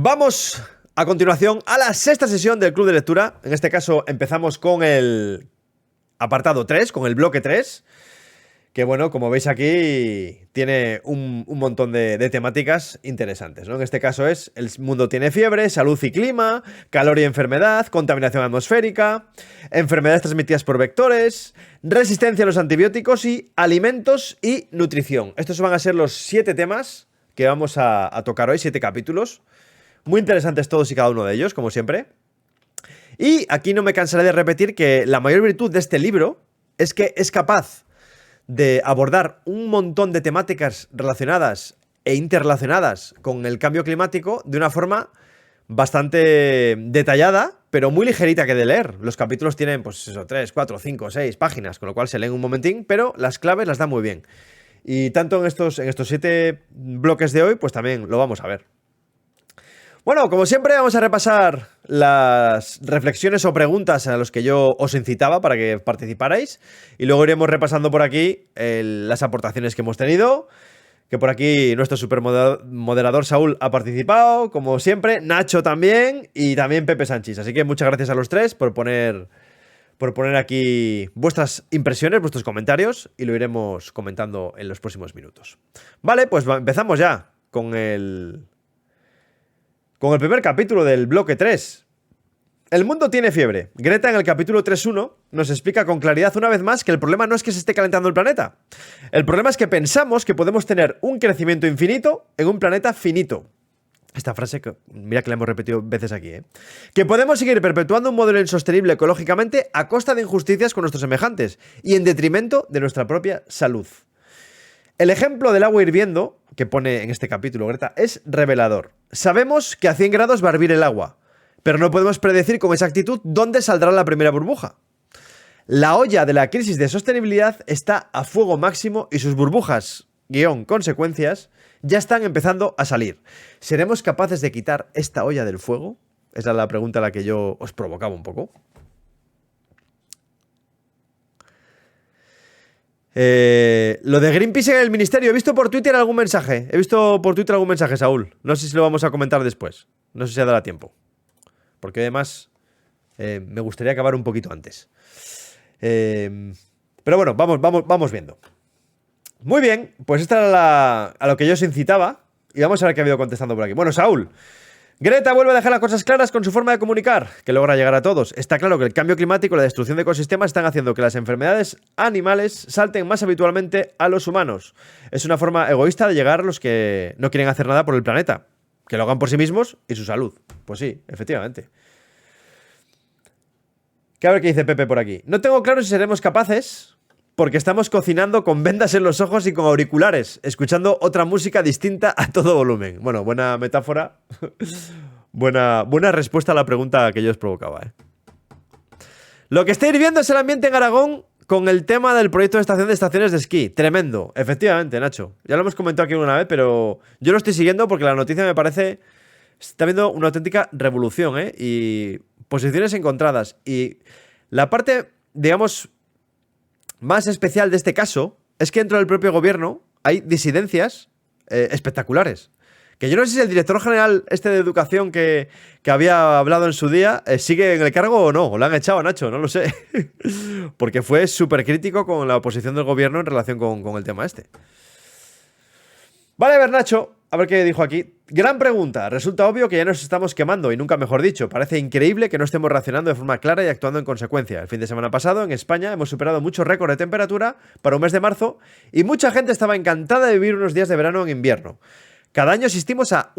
Vamos a continuación a la sexta sesión del Club de Lectura. En este caso empezamos con el apartado 3, con el bloque 3. Que bueno, como veis aquí, tiene un montón de temáticas interesantes, ¿no? En este caso es el mundo tiene fiebre, salud y clima, calor y enfermedad, contaminación atmosférica, enfermedades transmitidas por vectores, resistencia a los antibióticos y alimentos y nutrición. Estos van a ser los 7 temas que vamos a tocar hoy, 7 capítulos. Muy interesantes todos y cada uno de ellos, como siempre. Y aquí no me cansaré de repetir que la mayor virtud de este libro es que es capaz de abordar un montón de temáticas relacionadas e interrelacionadas con el cambio climático de una forma bastante detallada, pero muy ligerita que de leer. Los capítulos tienen, pues eso, 3, 4, 5, 6 páginas, con lo cual se leen un momentín, pero las claves las da muy bien. Y tanto en estos 7 bloques de hoy, pues también lo vamos a ver. Bueno, como siempre vamos a repasar las reflexiones o preguntas a los que yo os incitaba para que participarais y luego iremos repasando por aquí las aportaciones que hemos tenido, que por aquí nuestro supermoderador Saúl ha participado, como siempre, Nacho también y también Pepe Sánchez. Así que muchas gracias a los tres por poner aquí vuestras impresiones, vuestros comentarios y lo iremos comentando en los próximos minutos. Vale, pues empezamos ya con el primer capítulo del bloque 3. El mundo tiene fiebre. Greta en el capítulo 3.1 nos explica con claridad una vez más que el problema no es que se esté calentando el planeta. El problema es que pensamos que podemos tener un crecimiento infinito en un planeta finito. Esta frase, que mira que la hemos repetido veces aquí, ¿eh? Que podemos seguir perpetuando un modelo insostenible ecológicamente a costa de injusticias con nuestros semejantes y en detrimento de nuestra propia salud. El ejemplo del agua hirviendo, que pone en este capítulo Greta, es revelador. Sabemos que a 100 grados va a hervir el agua, pero no podemos predecir con exactitud dónde saldrá la primera burbuja. La olla de la crisis de sostenibilidad está a fuego máximo y sus burbujas, consecuencias, ya están empezando a salir. ¿Seremos capaces de quitar esta olla del fuego? Esa es la pregunta a la que yo os provocaba un poco. Lo de Greenpeace en el ministerio, he visto por Twitter algún mensaje. Saúl. No sé si lo vamos a comentar después. No sé si dará tiempo. Porque además me gustaría acabar un poquito antes. Pero bueno, vamos viendo. Muy bien, pues esta era a lo que yo os incitaba. Y vamos a ver qué ha habido contestando por aquí. Bueno, Saúl. Greta vuelve a dejar las cosas claras con su forma de comunicar, que logra llegar a todos. Está claro que el cambio climático y la destrucción de ecosistemas están haciendo que las enfermedades animales salten más habitualmente a los humanos. Es una forma egoísta de llegar a los que no quieren hacer nada por el planeta. Que lo hagan por sí mismos y su salud. Pues sí, efectivamente. A ver qué dice Pepe por aquí. No tengo claro si seremos capaces, porque estamos cocinando con vendas en los ojos y con auriculares, escuchando otra música distinta a todo volumen. Bueno, buena metáfora. buena respuesta a la pregunta que yo os provocaba, ¿eh? Lo que estáis viendo es el ambiente en Aragón con el tema del proyecto de estación de estaciones de esquí. Tremendo. Efectivamente, Nacho. Ya lo hemos comentado aquí una vez, pero yo lo estoy siguiendo porque la noticia me parece... Está viendo una auténtica revolución, ¿eh? Y posiciones encontradas. Y la parte, digamos, más especial de este caso es que dentro del propio gobierno hay disidencias espectaculares. Que yo no sé si el director general de educación que había hablado en su día sigue en el cargo o no, o lo han echado a Nacho, no lo sé. Porque fue súper crítico con la oposición del gobierno en relación con el tema este. Vale, a ver, Nacho, a ver qué dijo aquí. Gran pregunta. Resulta obvio que ya nos estamos quemando, y nunca mejor dicho. Parece increíble que no estemos reaccionando de forma clara y actuando en consecuencia. El fin de semana pasado, en España, hemos superado muchos récords de temperatura para un mes de marzo, y mucha gente estaba encantada de vivir unos días de verano en invierno. Cada año asistimos a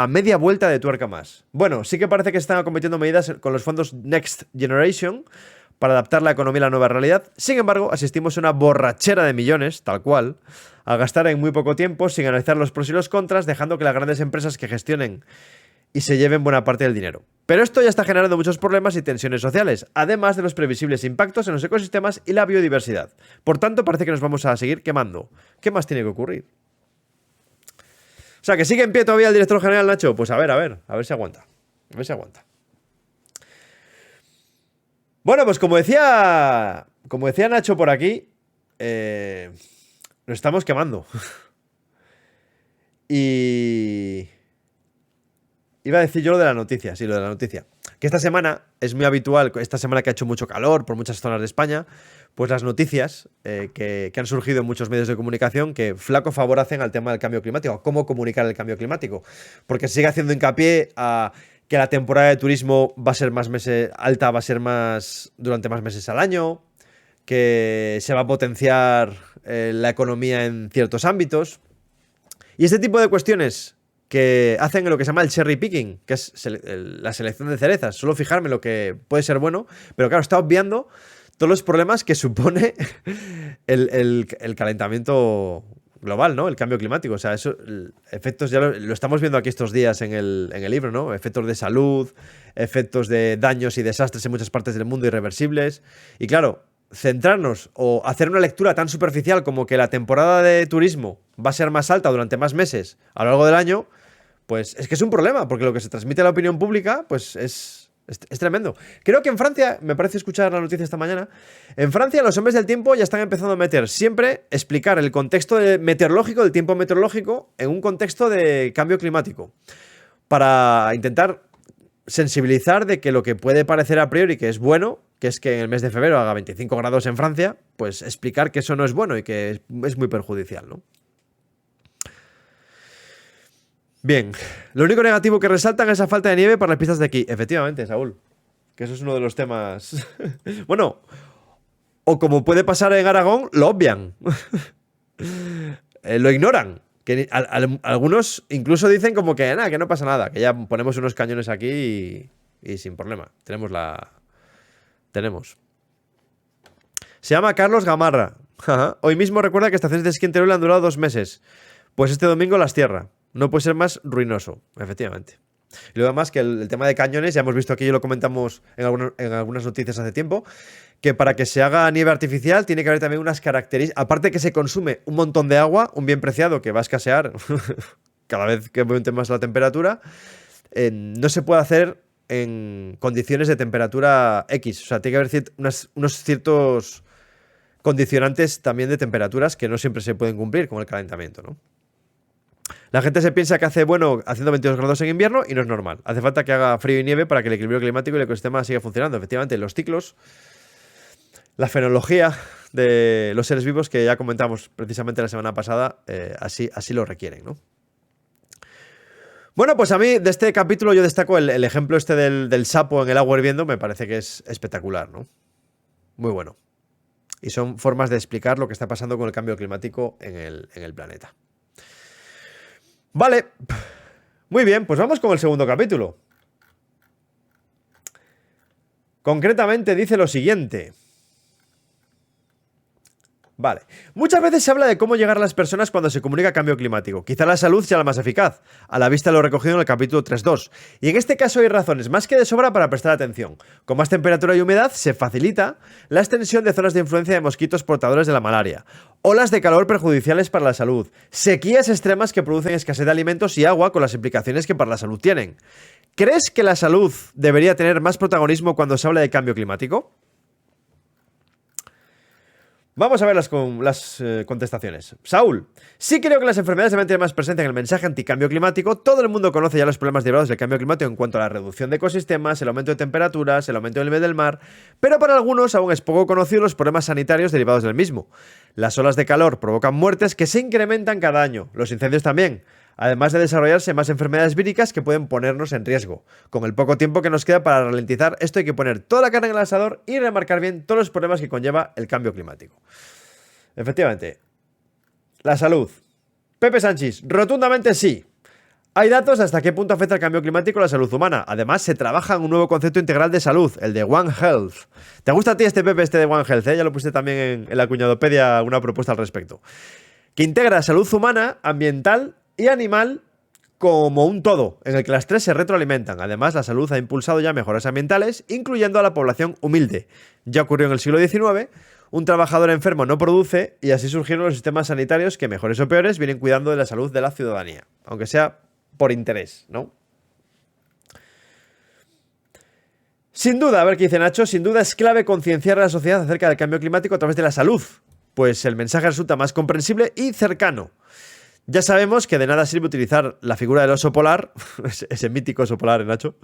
media vuelta de tuerca más. Bueno, sí que parece que se están acometiendo medidas con los fondos Next Generation para adaptar la economía a la nueva realidad. Sin embargo, asistimos a una borrachera de millones, tal cual, a gastar en muy poco tiempo sin analizar los pros y los contras, dejando que las grandes empresas que gestionen y se lleven buena parte del dinero. Pero esto ya está generando muchos problemas y tensiones sociales, además de los previsibles impactos en los ecosistemas y la biodiversidad. Por tanto, parece que nos vamos a seguir quemando. ¿Qué más tiene que ocurrir? O sea, que sigue en pie todavía el director general, Nacho. Pues a ver si aguanta. Bueno, pues como decía Nacho por aquí, nos estamos quemando. Y Iba a decir yo lo de la noticia, sí, lo de la noticia. Que esta semana es muy habitual, esta semana que ha hecho mucho calor por muchas zonas de España, pues las noticias que han surgido en muchos medios de comunicación que flaco favor hacen al tema del cambio climático, a cómo comunicar el cambio climático. Porque sigue haciendo hincapié a que la temporada de turismo va a ser más meses alta, va a ser más durante más meses al año, que se va a potenciar la economía en ciertos ámbitos. Y este tipo de cuestiones que hacen lo que se llama el cherry picking, que es la selección de cerezas. Solo fijarme en lo que puede ser bueno, pero claro, está obviando todos los problemas que supone el calentamiento global, ¿no? El cambio climático. O sea, eso, efectos ya lo estamos viendo aquí estos días en el libro, ¿no? Efectos de salud, efectos de daños y desastres en muchas partes del mundo irreversibles. Y claro, centrarnos o hacer una lectura tan superficial como que la temporada de turismo va a ser más alta durante más meses a lo largo del año, pues es que es un problema, porque lo que se transmite a la opinión pública, pues es tremendo. Creo que en Francia, me parece escuchar la noticia esta mañana, en Francia los hombres del tiempo ya están empezando a meter siempre, explicar el contexto meteorológico, del tiempo meteorológico, en un contexto de cambio climático, para intentar sensibilizar de que lo que puede parecer a priori que es bueno, que es que en el mes de febrero haga 25 grados en Francia, pues explicar que eso no es bueno y que es muy perjudicial, ¿no? Bien, lo único negativo que resaltan es la falta de nieve para las pistas de aquí. Efectivamente, Saúl, que eso es uno de los temas... Bueno, o como puede pasar en Aragón, lo obvian. Lo ignoran. Que algunos incluso dicen como que nada, que no pasa nada, que ya ponemos unos cañones aquí y sin problema. Tenemos. Se llama Carlos Gamarra. Hoy mismo recuerda que estaciones de esquí en Teruel han durado 2 meses. Pues este domingo las cierra. No puede ser más ruinoso, efectivamente. Y luego además que el tema de cañones, ya hemos visto aquí, ya lo comentamos en algunas noticias hace tiempo, que para que se haga nieve artificial tiene que haber también unas características. Aparte que se consume un montón de agua, un bien preciado que va a escasear cada vez que aumente más la temperatura, no se puede hacer en condiciones de temperatura X. O sea, tiene que haber unos ciertos condicionantes también de temperaturas que no siempre se pueden cumplir con el calentamiento, ¿no? La gente se piensa que hace bueno haciendo 22 grados en invierno y no es normal. Hace falta que haga frío y nieve para que el equilibrio climático y el ecosistema siga funcionando. Efectivamente, los ciclos, la fenología de los seres vivos que ya comentamos precisamente la semana pasada, así lo requieren, ¿no? Bueno, pues a mí de este capítulo yo destaco el ejemplo este del sapo en el agua hirviendo, me parece que es espectacular, ¿no? Muy bueno. Y son formas de explicar lo que está pasando con el cambio climático en el planeta. Vale, muy bien, pues vamos con el segundo capítulo. Concretamente dice lo siguiente. Vale, muchas veces se habla de cómo llegar a las personas cuando se comunica cambio climático. Quizá la salud sea la más eficaz, a la vista de lo recogido en el capítulo 3.2. Y en este caso hay razones más que de sobra para prestar atención. Con más temperatura y humedad se facilita la extensión de zonas de influencia de mosquitos portadores de la malaria, olas de calor perjudiciales para la salud, sequías extremas que producen escasez de alimentos y agua con las implicaciones que para la salud tienen. ¿Crees que la salud debería tener más protagonismo cuando se habla de cambio climático? Vamos a ver las contestaciones. Saúl, sí creo que las enfermedades deben tener más presencia en el mensaje anticambio climático. Todo el mundo conoce ya los problemas derivados del cambio climático en cuanto a la reducción de ecosistemas, el aumento de temperaturas, el aumento del nivel del mar, pero para algunos aún es poco conocido los problemas sanitarios derivados del mismo. Las olas de calor provocan muertes que se incrementan cada año, los incendios también, además de desarrollarse más enfermedades víricas que pueden ponernos en riesgo. Con el poco tiempo que nos queda para ralentizar esto hay que poner toda la carne en el asador y remarcar bien todos los problemas que conlleva el cambio climático. Efectivamente. La salud. Pepe Sánchez, rotundamente sí. Hay datos de hasta qué punto afecta el cambio climático a la salud humana. Además, se trabaja en un nuevo concepto integral de salud, el de One Health. ¿Te gusta a ti Pepe, de One Health? Ya lo pusiste también en la cuñadopedia una propuesta al respecto. Que integra salud humana, ambiental y animal como un todo, en el que las tres se retroalimentan. Además, la salud ha impulsado ya mejoras ambientales, incluyendo a la población humilde. Ya ocurrió en el siglo XIX, un trabajador enfermo no produce, y así surgieron los sistemas sanitarios que, mejores o peores, vienen cuidando de la salud de la ciudadanía. Aunque sea por interés, ¿no? Sin duda, a ver qué dice Nacho, sin duda es clave concienciar a la sociedad acerca del cambio climático a través de la salud, pues el mensaje resulta más comprensible y cercano. Ya sabemos que de nada sirve utilizar la figura del oso polar, ese mítico oso polar, Nacho,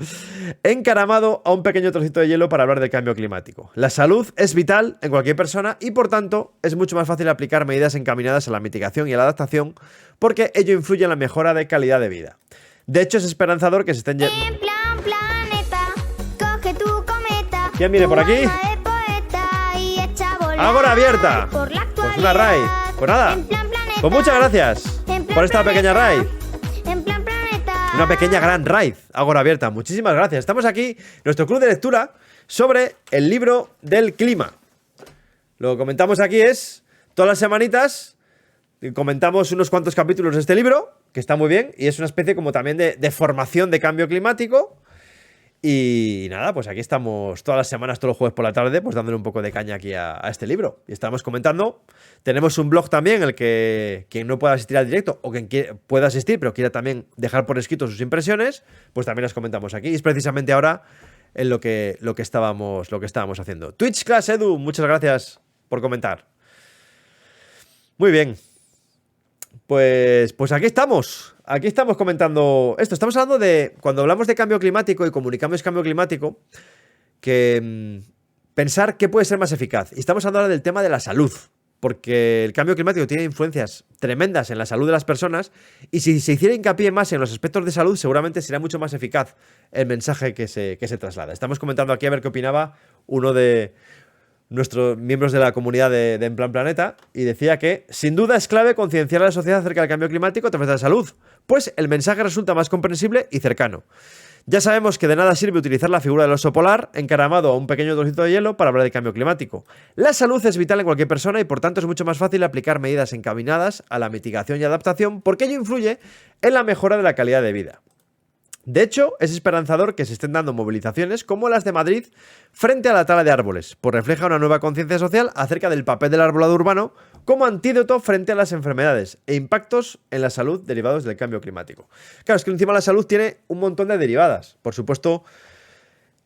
encaramado a un pequeño trocito de hielo para hablar del cambio climático. La salud es vital en cualquier persona y, por tanto, es mucho más fácil aplicar medidas encaminadas a la mitigación y a la adaptación porque ello influye en la mejora de calidad de vida. De hecho, es esperanzador que se estén... En plan planeta, coge tu cometa. ¿Quién viene por aquí? ¡Agora abierta! Pues una raid. Pues nada. Pues muchas gracias por esta pequeña raid. Una pequeña gran raid. Agora abierta. Muchísimas gracias. Estamos aquí en nuestro club de lectura sobre el libro del clima. Lo que comentamos aquí es todas las semanitas. Comentamos unos cuantos capítulos de este libro, que está muy bien, y es una especie como también de formación de cambio climático. Y nada, pues aquí estamos todas las semanas, todos los jueves por la tarde, pues dándole un poco de caña aquí a este libro. Y estamos comentando. Tenemos un blog también en el que quien no pueda asistir al directo o quien pueda asistir, pero quiera también dejar por escrito sus impresiones, pues también las comentamos aquí. Y es precisamente ahora en lo que estábamos haciendo. Twitch Class Edu, muchas gracias por comentar. Muy bien. Pues aquí estamos. Aquí estamos comentando esto. Estamos hablando de, cuando hablamos de cambio climático y comunicamos cambio climático, que pensar qué puede ser más eficaz. Y estamos hablando ahora del tema de la salud, porque el cambio climático tiene influencias tremendas en la salud de las personas, y si se hiciera hincapié más en los aspectos de salud, seguramente sería mucho más eficaz el mensaje que se traslada. Estamos comentando aquí a ver qué opinaba uno de nuestros miembros de la comunidad de En Plan Planeta, y decía que sin duda es clave concienciar a la sociedad acerca del cambio climático a través de la salud, pues el mensaje resulta más comprensible y cercano. Ya sabemos que de nada sirve utilizar la figura del oso polar encaramado a un pequeño trocito de hielo para hablar de cambio climático. La salud es vital en cualquier persona y por tanto es mucho más fácil aplicar medidas encaminadas a la mitigación y adaptación porque ello influye en la mejora de la calidad de vida. De hecho, es esperanzador que se estén dando movilizaciones como las de Madrid frente a la tala de árboles, pues refleja una nueva conciencia social acerca del papel del arbolado urbano como antídoto frente a las enfermedades e impactos en la salud derivados del cambio climático. Claro, es que encima la salud tiene un montón de derivadas. Por supuesto,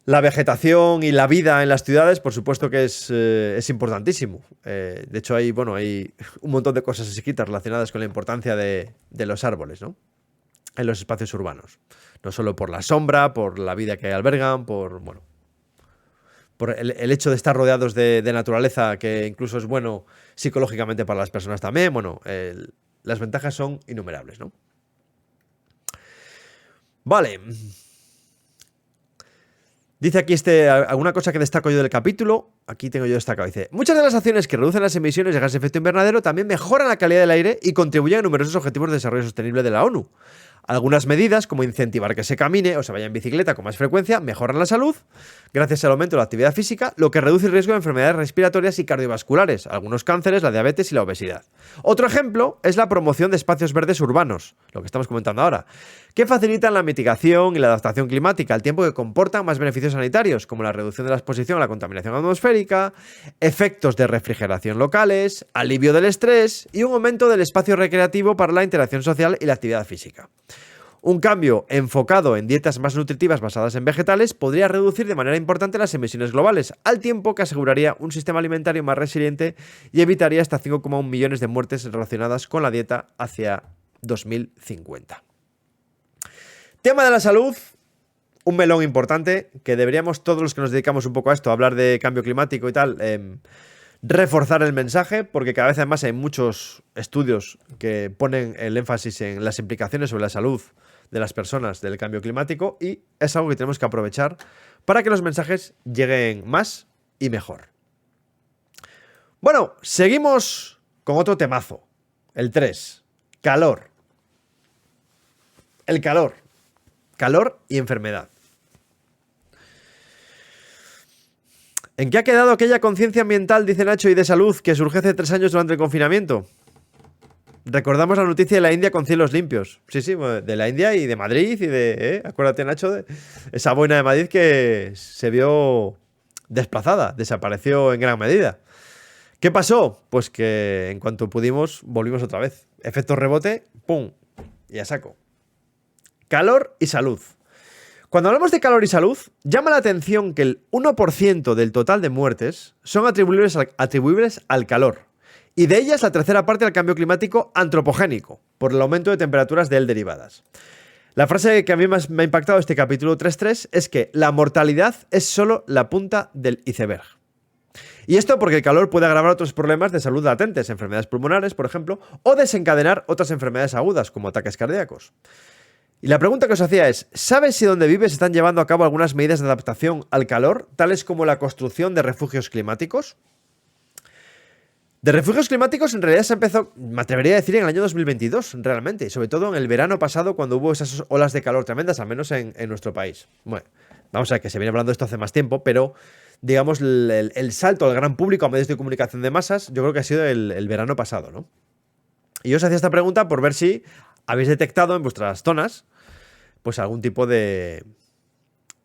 la vegetación y la vida en las ciudades, por supuesto que es importantísimo. De hecho, hay un montón de cosas escritas relacionadas con la importancia de los árboles, ¿no?, en los espacios urbanos. No solo por la sombra, por la vida que albergan, por el hecho de estar rodeados de naturaleza, que incluso es bueno psicológicamente para las personas también. Las ventajas son innumerables, ¿no? Vale. Dice aquí alguna cosa que destaco yo del capítulo. Aquí tengo yo destacado. Dice: muchas de las acciones que reducen las emisiones de gases de efecto invernadero también mejoran la calidad del aire y contribuyen a numerosos objetivos de desarrollo sostenible de la ONU. Algunas medidas, como incentivar que se camine o se vaya en bicicleta con más frecuencia, mejoran la salud gracias al aumento de la actividad física, lo que reduce el riesgo de enfermedades respiratorias y cardiovasculares, algunos cánceres, la diabetes y la obesidad. Otro ejemplo es la promoción de espacios verdes urbanos, lo que estamos comentando ahora, que facilitan la mitigación y la adaptación climática, al tiempo que comportan más beneficios sanitarios, como la reducción de la exposición a la contaminación atmosférica, efectos de refrigeración locales, alivio del estrés y un aumento del espacio recreativo para la interacción social y la actividad física. Un cambio enfocado en dietas más nutritivas basadas en vegetales podría reducir de manera importante las emisiones globales, al tiempo que aseguraría un sistema alimentario más resiliente y evitaría hasta 5,1 millones de muertes relacionadas con la dieta hacia 2050. Tema de la salud, un melón importante que deberíamos, todos los que nos dedicamos un poco a esto, a hablar de cambio climático y tal, reforzar el mensaje, porque cada vez además hay muchos estudios que ponen el énfasis en las implicaciones sobre la salud de las personas del cambio climático, y es algo que tenemos que aprovechar para que los mensajes lleguen más y mejor. Bueno, seguimos con otro temazo, el 3, calor. El calor. Calor y enfermedad. ¿En qué ha quedado aquella conciencia ambiental, dice Nacho, y de salud que surgió hace 3 años durante el confinamiento? Recordamos la noticia de la India con cielos limpios. Sí, de la India y de Madrid y de... acuérdate, Nacho, de esa boina de Madrid que se vio desplazada, desapareció en gran medida. ¿Qué pasó? Pues que en cuanto pudimos, volvimos otra vez. Efecto rebote, ¡pum! Y a saco. Calor y salud. Cuando hablamos de calor y salud, llama la atención que el 1% del total de muertes son atribuibles al calor Y de ellas la tercera parte al cambio climático antropogénico, por el aumento de temperaturas de él derivadas. La frase que a mí más me ha impactado de este capítulo 3.3 es que la mortalidad es solo la punta del iceberg. Y esto porque el calor puede agravar otros problemas de salud latentes, enfermedades pulmonares, por ejemplo, o desencadenar otras enfermedades agudas, como ataques cardíacos. Y la pregunta que os hacía es, ¿sabes si donde vives están llevando a cabo algunas medidas de adaptación al calor, tales como la construcción de refugios climáticos? De refugios climáticos en realidad se empezó, me atrevería a decir, en el año 2022, realmente, y sobre todo en el verano pasado cuando hubo esas olas de calor tremendas, al menos en nuestro país. Bueno, vamos a ver que se viene hablando de esto hace más tiempo, pero digamos el salto al gran público a medios de comunicación de masas, yo creo que ha sido el verano pasado, ¿no? Y yo os hacía esta pregunta por ver si habéis detectado en vuestras zonas pues algún tipo de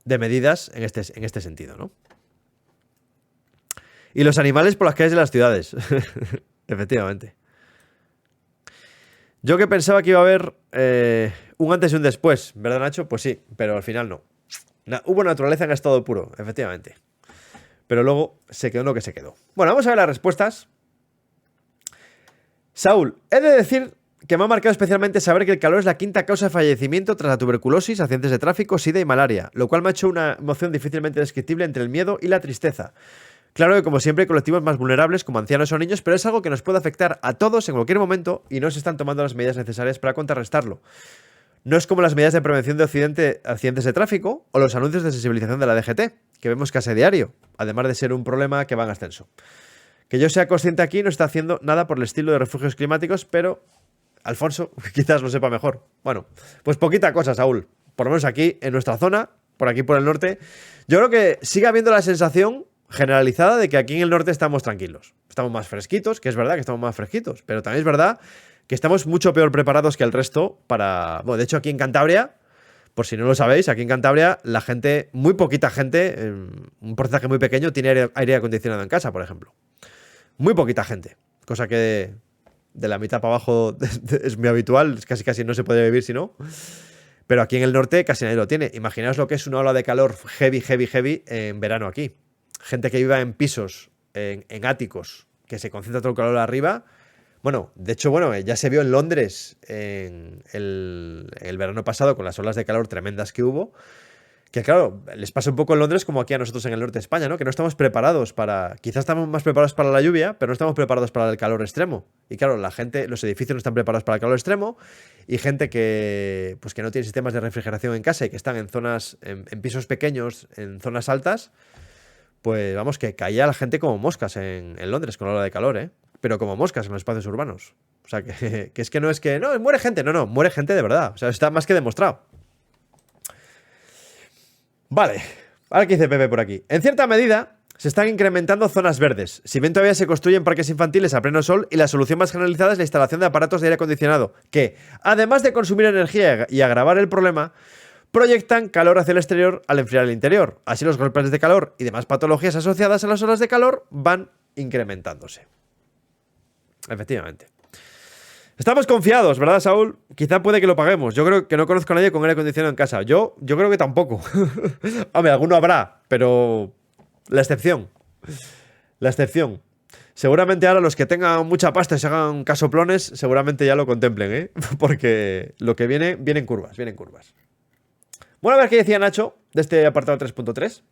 medidas en este sentido, ¿no? Y los animales por las calles de las ciudades. Efectivamente. Yo que pensaba que iba a haber un antes y un después, ¿verdad, Nacho? Pues sí, pero al final no. Hubo naturaleza en estado puro, efectivamente. Pero luego se quedó lo que se quedó. Bueno, vamos a ver las respuestas. Saúl, he de decir que me ha marcado especialmente saber que el calor es la quinta causa de fallecimiento tras la tuberculosis, accidentes de tráfico, sida y malaria, lo cual me ha hecho una emoción difícilmente descriptible entre el miedo y la tristeza. Claro que como siempre hay colectivos más vulnerables como ancianos o niños, pero es algo que nos puede afectar a todos en cualquier momento y no se están tomando las medidas necesarias para contrarrestarlo. No es como las medidas de prevención de accidentes de tráfico o los anuncios de sensibilización de la DGT, que vemos casi a diario, además de ser un problema que va en ascenso. Que yo sea consciente aquí no está haciendo nada por el estilo de refugios climáticos, pero Alfonso quizás lo sepa mejor. Bueno, pues poquita cosa, Saúl. Por lo menos aquí, en nuestra zona, por aquí por el norte, yo creo que sigue habiendo la sensación generalizada de que aquí en el norte estamos tranquilos. Estamos más fresquitos, que es verdad que estamos más fresquitos, pero también es verdad que estamos mucho peor preparados que el resto para... Bueno, de hecho aquí en Cantabria, por si no lo sabéis, aquí en Cantabria la gente, muy poquita gente, un porcentaje muy pequeño, tiene aire acondicionado en casa, por ejemplo. Muy poquita gente, cosa que de la mitad para abajo es muy habitual, casi no se puede vivir si no. Pero aquí en el norte casi nadie lo tiene. Imaginaos lo que es una ola de calor heavy en verano aquí. Gente que viva en pisos, en áticos, que se concentra todo el calor arriba. Bueno, de hecho, ya se vio en Londres en el verano pasado con las olas de calor tremendas que hubo. Que claro, les pasa un poco en Londres como aquí a nosotros en el norte de España, ¿no? Que no estamos preparados para... Quizás estamos más preparados para la lluvia, pero no estamos preparados para el calor extremo. Y claro, la gente, los edificios no están preparados para el calor extremo y gente que, pues que no tiene sistemas de refrigeración en casa y que están en zonas, en pisos pequeños, en zonas altas, pues vamos, que caía la gente como moscas en Londres con la ola de calor, ¿eh? Pero como moscas en los espacios urbanos. O sea, que es que no es que... No, muere gente. No, muere gente de verdad. O sea, está más que demostrado. Vale, ahora que dice Pepe por aquí. En cierta medida, se están incrementando zonas verdes. Si bien todavía se construyen parques infantiles a pleno sol y la solución más generalizada es la instalación de aparatos de aire acondicionado, que, además de consumir energía y agravar el problema, proyectan calor hacia el exterior al enfriar el interior. Así los golpes de calor y demás patologías asociadas a las olas de calor van incrementándose. Efectivamente. Estamos confiados, ¿verdad, Saúl? Quizá puede que lo paguemos. Yo creo que no conozco a nadie con aire acondicionado en casa. Yo creo que tampoco. Hombre, alguno habrá, pero la excepción. La excepción. Seguramente ahora los que tengan mucha pasta y se hagan casoplones, seguramente ya lo contemplen, ¿eh? Porque lo que viene en curvas, Bueno, a ver qué decía Nacho de este apartado 3.3.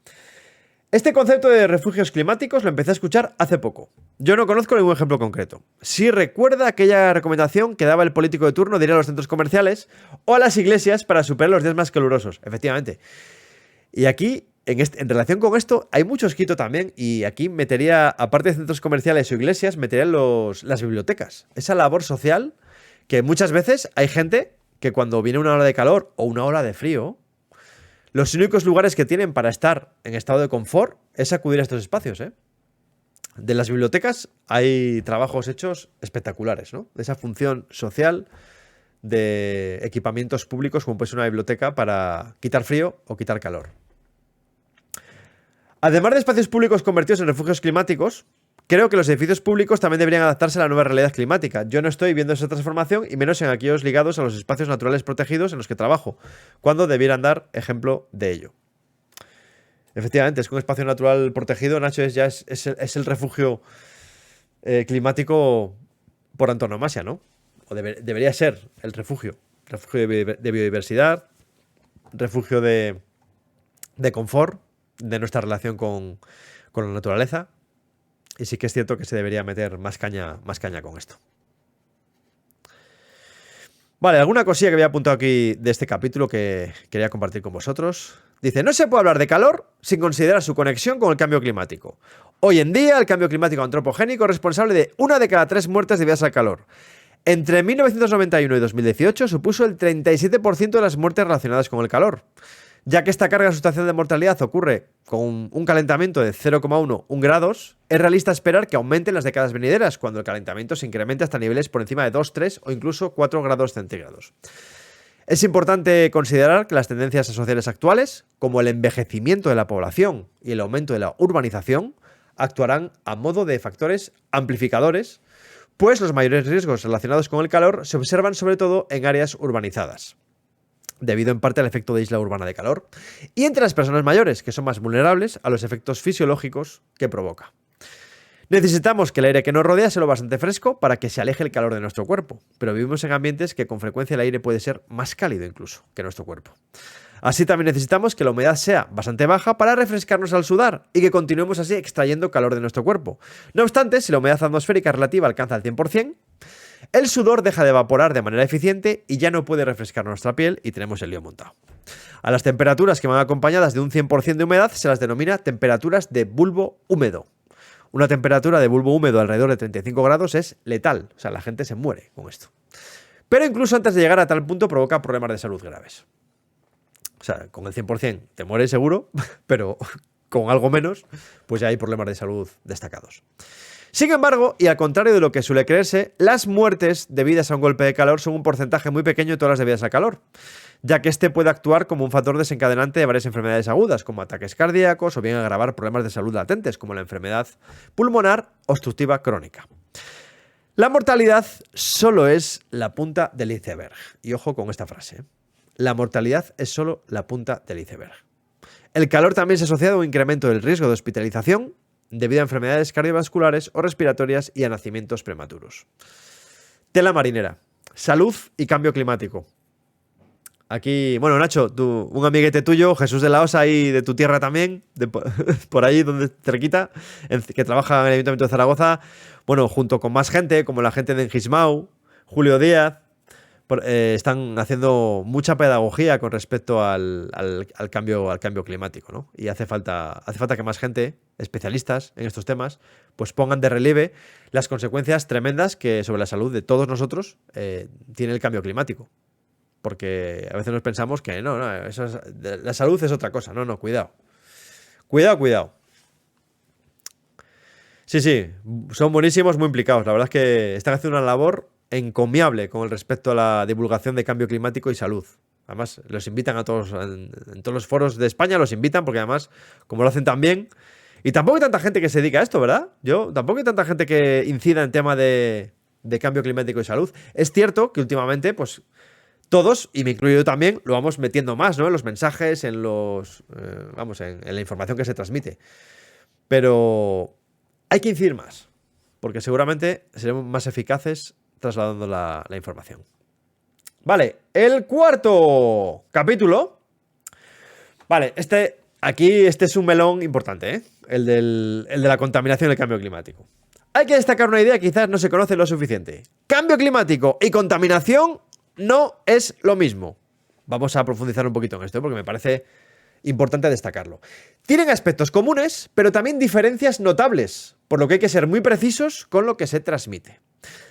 Este concepto de refugios climáticos lo empecé a escuchar hace poco. Yo no conozco ningún ejemplo concreto. Sí recuerda aquella recomendación que daba el político de turno de ir a los centros comerciales o a las iglesias para superar los días más calurosos. Efectivamente. Y aquí, en relación con esto, hay mucho escrito también. Y aquí metería, aparte de centros comerciales o iglesias, metería las bibliotecas. Esa labor social que muchas veces hay gente que cuando viene una ola de calor o una ola de frío, los únicos lugares que tienen para estar en estado de confort es acudir a estos espacios, ¿eh? De las bibliotecas hay trabajos hechos espectaculares, ¿no? De esa función social de equipamientos públicos como puede ser una biblioteca para quitar frío o quitar calor. Además de espacios públicos convertidos en refugios climáticos, creo que los edificios públicos también deberían adaptarse a la nueva realidad climática. Yo no estoy viendo esa transformación y menos en aquellos ligados a los espacios naturales protegidos en los que trabajo, cuando debieran dar ejemplo de ello. Efectivamente, es que un espacio natural protegido, Nacho, es el refugio climático por antonomasia, ¿no? O debería ser el refugio. Refugio de biodiversidad, refugio de confort, de nuestra relación con la naturaleza. Y sí que es cierto que se debería meter más caña con esto. Vale, alguna cosilla que había apuntado aquí de este capítulo que quería compartir con vosotros. Dice, no se puede hablar de calor sin considerar su conexión con el cambio climático. Hoy en día, el cambio climático antropogénico es responsable de 1 de cada 3 muertes debidas al calor. Entre 1991 y 2018 supuso el 37% de las muertes relacionadas con el calor. Ya que esta carga sustancial de mortalidad ocurre con un calentamiento de 0,1 grados, es realista esperar que aumente en las décadas venideras, cuando el calentamiento se incremente hasta niveles por encima de 2, 3 o incluso 4 grados centígrados. Es importante considerar que las tendencias sociales actuales, como el envejecimiento de la población y el aumento de la urbanización, actuarán a modo de factores amplificadores, pues los mayores riesgos relacionados con el calor se observan sobre todo en áreas urbanizadas, debido en parte al efecto de isla urbana de calor, y entre las personas mayores, que son más vulnerables a los efectos fisiológicos que provoca. Necesitamos que el aire que nos rodea sea lo bastante fresco para que se aleje el calor de nuestro cuerpo, pero vivimos en ambientes que con frecuencia el aire puede ser más cálido incluso que nuestro cuerpo. Así también necesitamos que la humedad sea bastante baja para refrescarnos al sudar y que continuemos así extrayendo calor de nuestro cuerpo. No obstante, si la humedad atmosférica relativa alcanza el 100%, el sudor deja de evaporar de manera eficiente y ya no puede refrescar nuestra piel y tenemos el lío montado. A las temperaturas que van acompañadas de un 100% de humedad se las denomina temperaturas de bulbo húmedo. Una temperatura de bulbo húmedo alrededor de 35 grados es letal, o sea, la gente se muere con esto. Pero incluso antes de llegar a tal punto provoca problemas de salud graves. O sea, con el 100% te mueres seguro, pero con algo menos, pues ya hay problemas de salud destacados. Sin embargo, y al contrario de lo que suele creerse, las muertes debidas a un golpe de calor son un porcentaje muy pequeño de todas las debidas al calor, ya que este puede actuar como un factor desencadenante de varias enfermedades agudas, como ataques cardíacos o bien agravar problemas de salud latentes, como la enfermedad pulmonar obstructiva crónica. La mortalidad solo es la punta del iceberg. Y ojo con esta frase, ¿eh? La mortalidad es solo la punta del iceberg. El calor también se asocia a un incremento del riesgo de hospitalización debido a enfermedades cardiovasculares o respiratorias y a nacimientos prematuros. Tela marinera, salud y cambio climático. Aquí, bueno, Nacho, un amiguete tuyo, Jesús de la Osa, ahí de tu tierra también, por ahí donde cerquita, que trabaja en el Ayuntamiento de Zaragoza, bueno, junto con más gente, como la gente de Engismau, Julio Díaz, están haciendo mucha pedagogía con respecto al cambio climático, ¿no? Y hace falta que más gente, especialistas en estos temas, pues pongan de relieve las consecuencias tremendas que sobre la salud de todos nosotros tiene el cambio climático. Porque a veces nos pensamos que la salud es otra cosa. No, cuidado. Cuidado. Sí, son buenísimos, muy implicados. La verdad es que están haciendo una labor encomiable con respecto a la divulgación de cambio climático y salud. Además, los invitan a todos, en todos los foros de España los invitan, porque además, como lo hacen tan bien, y tampoco hay tanta gente que se dedica a esto, ¿verdad? Tampoco hay tanta gente que incida en tema de cambio climático y salud. Es cierto que últimamente, pues, todos, y me incluyo yo también, lo vamos metiendo más, ¿no? En los mensajes, en la información que se transmite. Pero hay que incidir más, porque seguramente seremos más eficaces trasladando la información. Vale, el cuarto capítulo. Vale, este es un melón importante, ¿eh? El de la contaminación y el cambio climático. Hay que destacar una idea que quizás no se conoce lo suficiente. Cambio climático y contaminación no es lo mismo. Vamos a profundizar un poquito en esto, porque me parece importante destacarlo. Tienen aspectos comunes, pero también diferencias notables, por lo que hay que ser muy precisos con lo que se transmite.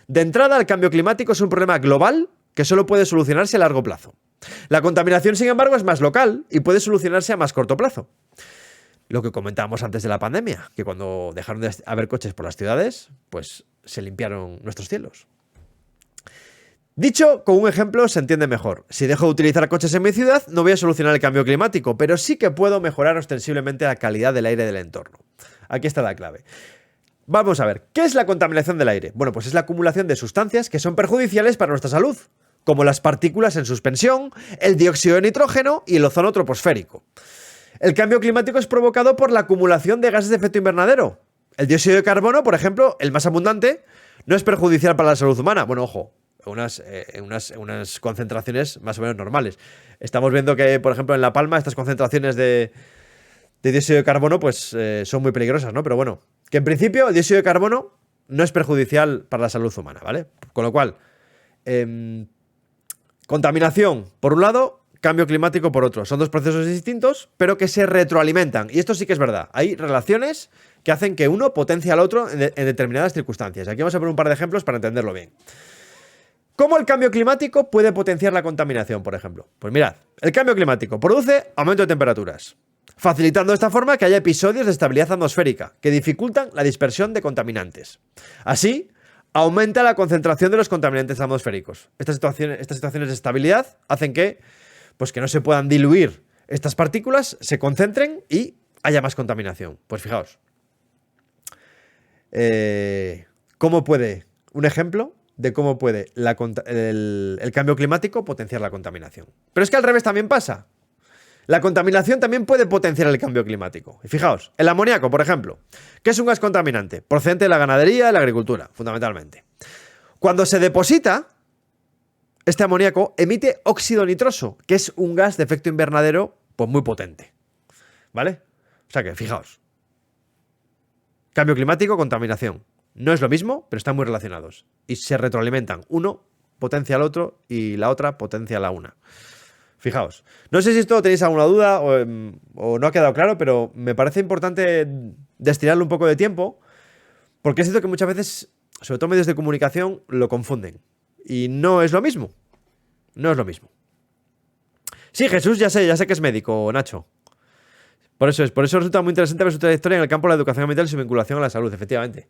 De entrada, el cambio climático es un problema global que solo puede solucionarse a largo plazo. La contaminación, sin embargo, es más local y puede solucionarse a más corto plazo. Lo que comentábamos antes de la pandemia, que cuando dejaron de haber coches por las ciudades, pues se limpiaron nuestros cielos. Dicho con un ejemplo se entiende mejor. Si dejo de utilizar coches en mi ciudad, no voy a solucionar el cambio climático, pero sí que puedo mejorar ostensiblemente la calidad del aire del entorno. Aquí está la clave. Vamos a ver, ¿qué es la contaminación del aire? Bueno, pues es la acumulación de sustancias que son perjudiciales para nuestra salud, como las partículas en suspensión, el dióxido de nitrógeno y el ozono troposférico. El cambio climático es provocado por la acumulación de gases de efecto invernadero. El dióxido de carbono, por ejemplo, el más abundante, ¿No es perjudicial para la salud humana? Bueno, ojo, unas concentraciones más o menos normales. Estamos viendo que, por ejemplo, en La Palma estas concentraciones de dióxido de carbono pues son muy peligrosas, ¿no? Pero bueno, que en principio el dióxido de carbono no es perjudicial para la salud humana, ¿vale? Con lo cual, contaminación por un lado, cambio climático por otro. Son dos procesos distintos, pero que se retroalimentan. Y esto sí que es verdad. Hay relaciones que hacen que uno potencie al otro en determinadas circunstancias. Aquí vamos a poner un par de ejemplos para entenderlo bien. ¿Cómo el cambio climático puede potenciar la contaminación, por ejemplo? Pues mirad, el cambio climático produce aumento de temperaturas, facilitando de esta forma que haya episodios de estabilidad atmosférica que dificultan la dispersión de contaminantes. Así, aumenta la concentración de los contaminantes atmosféricos. Estas situaciones de estabilidad hacen que no se puedan diluir estas partículas, se concentren y haya más contaminación. Pues fijaos. Un ejemplo de cómo puede el cambio climático potenciar la contaminación. Pero es que al revés también pasa. La contaminación también puede potenciar el cambio climático. Y fijaos, el amoníaco, por ejemplo, que es un gas contaminante, procedente de la ganadería y de la agricultura, fundamentalmente. Cuando se deposita, este amoníaco emite óxido nitroso, que es un gas de efecto invernadero pues muy potente. ¿Vale? O sea que, fijaos. Cambio climático, contaminación. No es lo mismo, pero están muy relacionados. Y se retroalimentan. Uno potencia al otro y la otra potencia a la una. Fijaos. No sé si esto tenéis alguna duda o no ha quedado claro, pero me parece importante destinarle un poco de tiempo, porque es cierto que muchas veces, sobre todo medios de comunicación, lo confunden. Y no es lo mismo. No es lo mismo. Sí, Jesús, ya sé que es médico, Nacho. Por eso resulta muy interesante ver su trayectoria en el campo de la educación ambiental y su vinculación a la salud, efectivamente.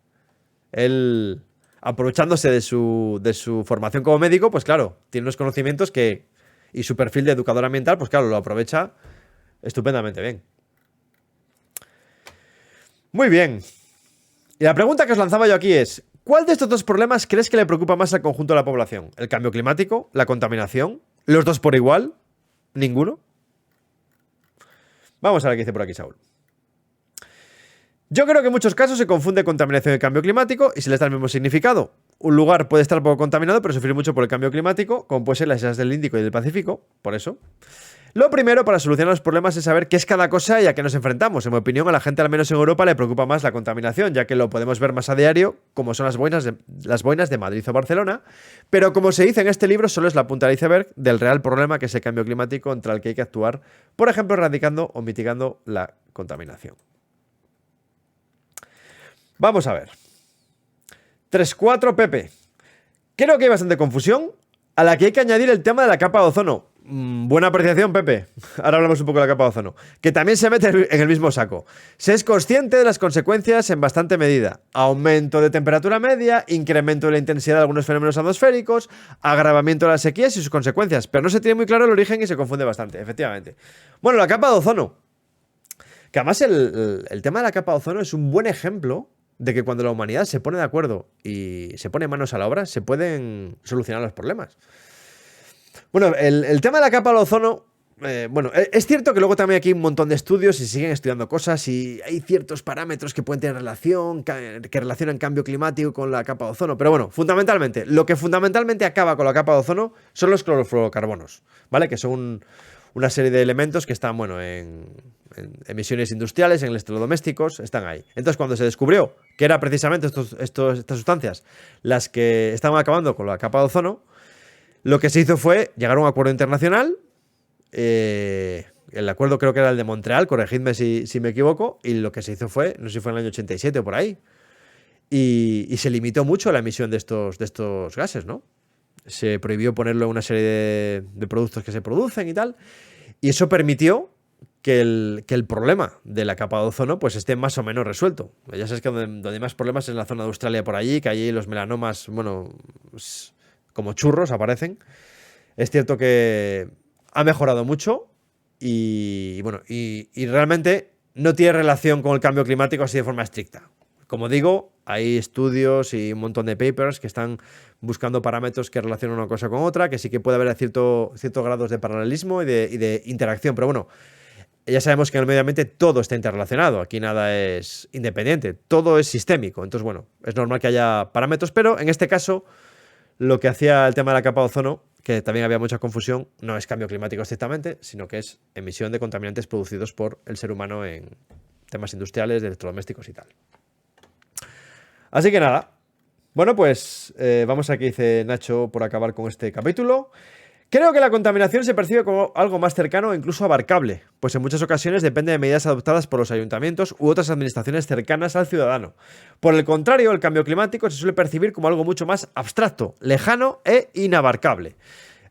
Él, aprovechándose de su formación como médico, pues claro, tiene unos conocimientos y su perfil de educador ambiental, pues claro, lo aprovecha estupendamente bien. Muy bien. Y la pregunta que os lanzaba yo aquí es: ¿cuál de estos dos problemas crees que le preocupa más al conjunto de la población? ¿El cambio climático? ¿La contaminación? ¿Los dos por igual? ¿Ninguno? Vamos a ver qué dice por aquí Saúl. Yo creo que en muchos casos se confunde contaminación y cambio climático y se les da el mismo significado. Un lugar puede estar poco contaminado pero sufrir mucho por el cambio climático, como puede ser las islas del Índico y del Pacífico, por eso. Lo primero para solucionar los problemas es saber qué es cada cosa y a qué nos enfrentamos. En mi opinión, a la gente, al menos en Europa, le preocupa más la contaminación, ya que lo podemos ver más a diario, como son las boinas de Madrid o Barcelona. Pero como se dice en este libro, solo es la punta del iceberg del real problema que es el cambio climático contra el que hay que actuar, por ejemplo, erradicando o mitigando la contaminación. Vamos a ver. 3-4 Pepe. Creo que hay bastante confusión, a la que hay que añadir el tema de la capa de ozono. Buena apreciación, Pepe. Ahora hablamos un poco de la capa de ozono, que también se mete en el mismo saco. Se es consciente de las consecuencias en bastante medida. Aumento de temperatura media, incremento de la intensidad de algunos fenómenos atmosféricos, agravamiento de las sequías y sus consecuencias. Pero no se tiene muy claro el origen y se confunde bastante, efectivamente. Bueno, la capa de ozono. Que además el tema de la capa de ozono es un buen ejemplo de que cuando la humanidad se pone de acuerdo y se pone manos a la obra, se pueden solucionar los problemas. Bueno, el tema de la capa de ozono, es cierto que luego también aquí hay un montón de estudios y siguen estudiando cosas y hay ciertos parámetros que pueden tener relación, que relacionan cambio climático con la capa de ozono, pero bueno, fundamentalmente, lo que fundamentalmente acaba con la capa de ozono son los clorofluorocarbonos, ¿vale? Que son una serie de elementos que están, en emisiones industriales, en electrodomésticos, están ahí. Entonces, cuando se descubrió que eran precisamente estas sustancias las que estaban acabando con la capa de ozono, lo que se hizo fue llegar a un acuerdo internacional. El acuerdo creo que era el de Montreal, corregidme si me equivoco, y lo que se hizo fue, no sé si fue en el año 87 o por ahí, y se limitó mucho la emisión de estos gases, ¿no? Se prohibió ponerlo en una serie de productos que se producen y tal, y eso permitió que el problema de la capa de ozono pues esté más o menos resuelto. Ya sabes que donde hay más problemas es en la zona de Australia por allí, que allí los melanomas, como churros aparecen. Es cierto que ha mejorado mucho y realmente no tiene relación con el cambio climático así de forma estricta. Como digo, hay estudios y un montón de papers que están buscando parámetros que relacionan una cosa con otra, que sí que puede haber ciertos grados de paralelismo y de interacción, pero bueno, ya sabemos que en el medio ambiente todo está interrelacionado, aquí nada es independiente, todo es sistémico. Entonces, bueno, es normal que haya parámetros, pero en este caso, lo que hacía el tema de la capa de ozono, que también había mucha confusión, no es cambio climático estrictamente, sino que es emisión de contaminantes producidos por el ser humano en temas industriales, de electrodomésticos y tal. Así que nada. Bueno, pues vamos a que dice Nacho por acabar con este capítulo. Creo que la contaminación se percibe como algo más cercano e incluso abarcable, pues en muchas ocasiones depende de medidas adoptadas por los ayuntamientos u otras administraciones cercanas al ciudadano. Por el contrario, el cambio climático se suele percibir como algo mucho más abstracto, lejano e inabarcable.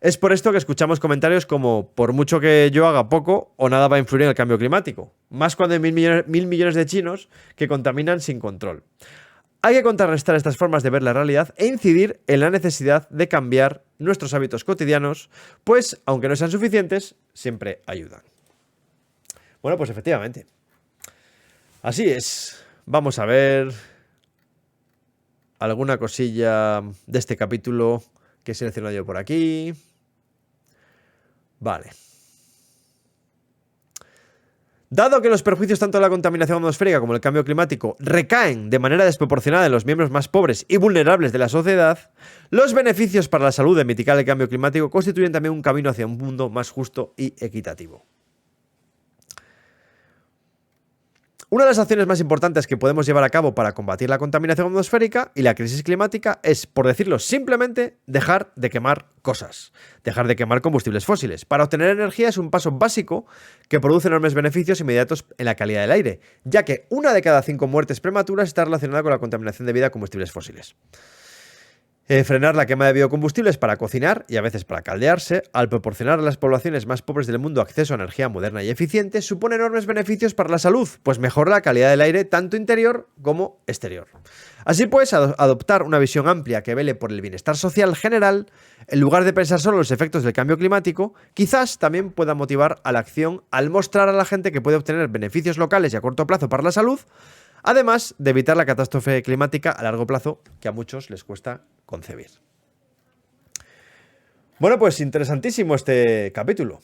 Es por esto que escuchamos comentarios como por mucho que yo haga poco o nada va a influir en el cambio climático, más cuando hay mil millones de chinos que contaminan sin control. Hay que contrarrestar estas formas de ver la realidad e incidir en la necesidad de cambiar nuestros hábitos cotidianos, pues, aunque no sean suficientes, siempre ayudan. Bueno, pues efectivamente. Así es. Vamos a ver alguna cosilla de este capítulo que he seleccionado yo por aquí. Vale. Dado que los perjuicios tanto de la contaminación atmosférica como el cambio climático recaen de manera desproporcionada en los miembros más pobres y vulnerables de la sociedad, los beneficios para la salud de mitigar el cambio climático constituyen también un camino hacia un mundo más justo y equitativo. Una de las acciones más importantes que podemos llevar a cabo para combatir la contaminación atmosférica y la crisis climática es, por decirlo simplemente, dejar de quemar cosas, dejar de quemar combustibles fósiles. Para obtener energía es un paso básico que produce enormes beneficios inmediatos en la calidad del aire, ya que 1 de cada 5 muertes prematuras está relacionada con la contaminación debida a combustibles fósiles. Frenar la quema de biocombustibles para cocinar y a veces para caldearse, al proporcionar a las poblaciones más pobres del mundo acceso a energía moderna y eficiente, supone enormes beneficios para la salud, pues mejora la calidad del aire tanto interior como exterior. Así pues, adoptar una visión amplia que vele por el bienestar social general, en lugar de pensar solo en los efectos del cambio climático, quizás también pueda motivar a la acción al mostrar a la gente que puede obtener beneficios locales y a corto plazo para la salud, además de evitar la catástrofe climática a largo plazo que a muchos les cuesta concebir. Bueno, pues interesantísimo este capítulo.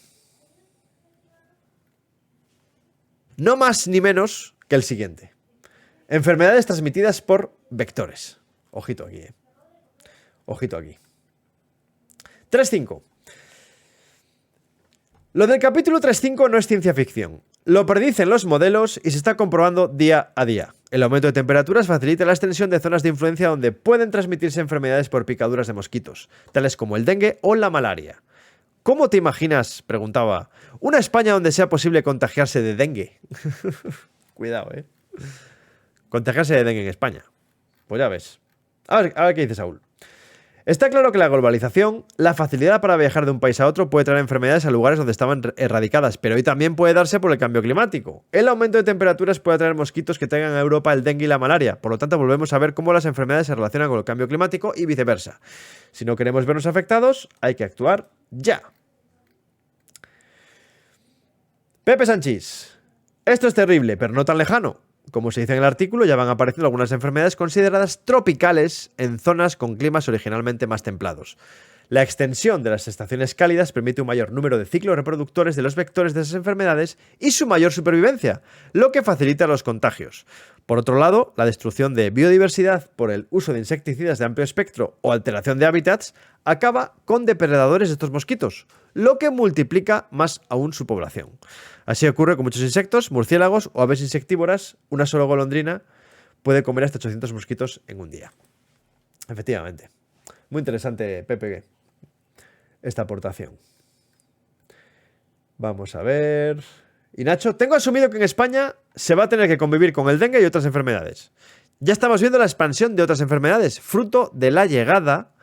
No más ni menos que el siguiente. Enfermedades transmitidas por vectores. Ojito aquí, Ojito aquí. 3.5. Lo del capítulo 3.5 no es ciencia ficción. Lo predicen los modelos y se está comprobando día a día. El aumento de temperaturas facilita la extensión de zonas de influencia donde pueden transmitirse enfermedades por picaduras de mosquitos, tales como el dengue o la malaria. ¿Cómo te imaginas, preguntaba, una España donde sea posible contagiarse de dengue? Cuidado, Contagiarse de dengue en España. Pues ya ves. A ver qué dice Saúl. Está claro que la globalización, la facilidad para viajar de un país a otro puede traer enfermedades a lugares donde estaban erradicadas, pero hoy también puede darse por el cambio climático. El aumento de temperaturas puede atraer mosquitos que traigan a Europa el dengue y la malaria, por lo tanto volvemos a ver cómo las enfermedades se relacionan con el cambio climático y viceversa. Si no queremos vernos afectados, hay que actuar ya. Pepe Sanchís. Esto es terrible, pero no tan lejano. Como se dice en el artículo, ya van apareciendo algunas enfermedades consideradas tropicales en zonas con climas originalmente más templados. La extensión de las estaciones cálidas permite un mayor número de ciclos reproductores de los vectores de esas enfermedades y su mayor supervivencia, lo que facilita los contagios. Por otro lado, la destrucción de biodiversidad por el uso de insecticidas de amplio espectro o alteración de hábitats acaba con depredadores de estos mosquitos, lo que multiplica más aún su población. Así ocurre con muchos insectos, murciélagos o aves insectívoras. Una sola golondrina puede comer hasta 800 mosquitos en un día. Efectivamente. Muy interesante, Pepe, esta aportación. Vamos a ver. Y Nacho, tengo asumido que en España se va a tener que convivir con el dengue y otras enfermedades. Ya estamos viendo la expansión de otras enfermedades, fruto de la llegada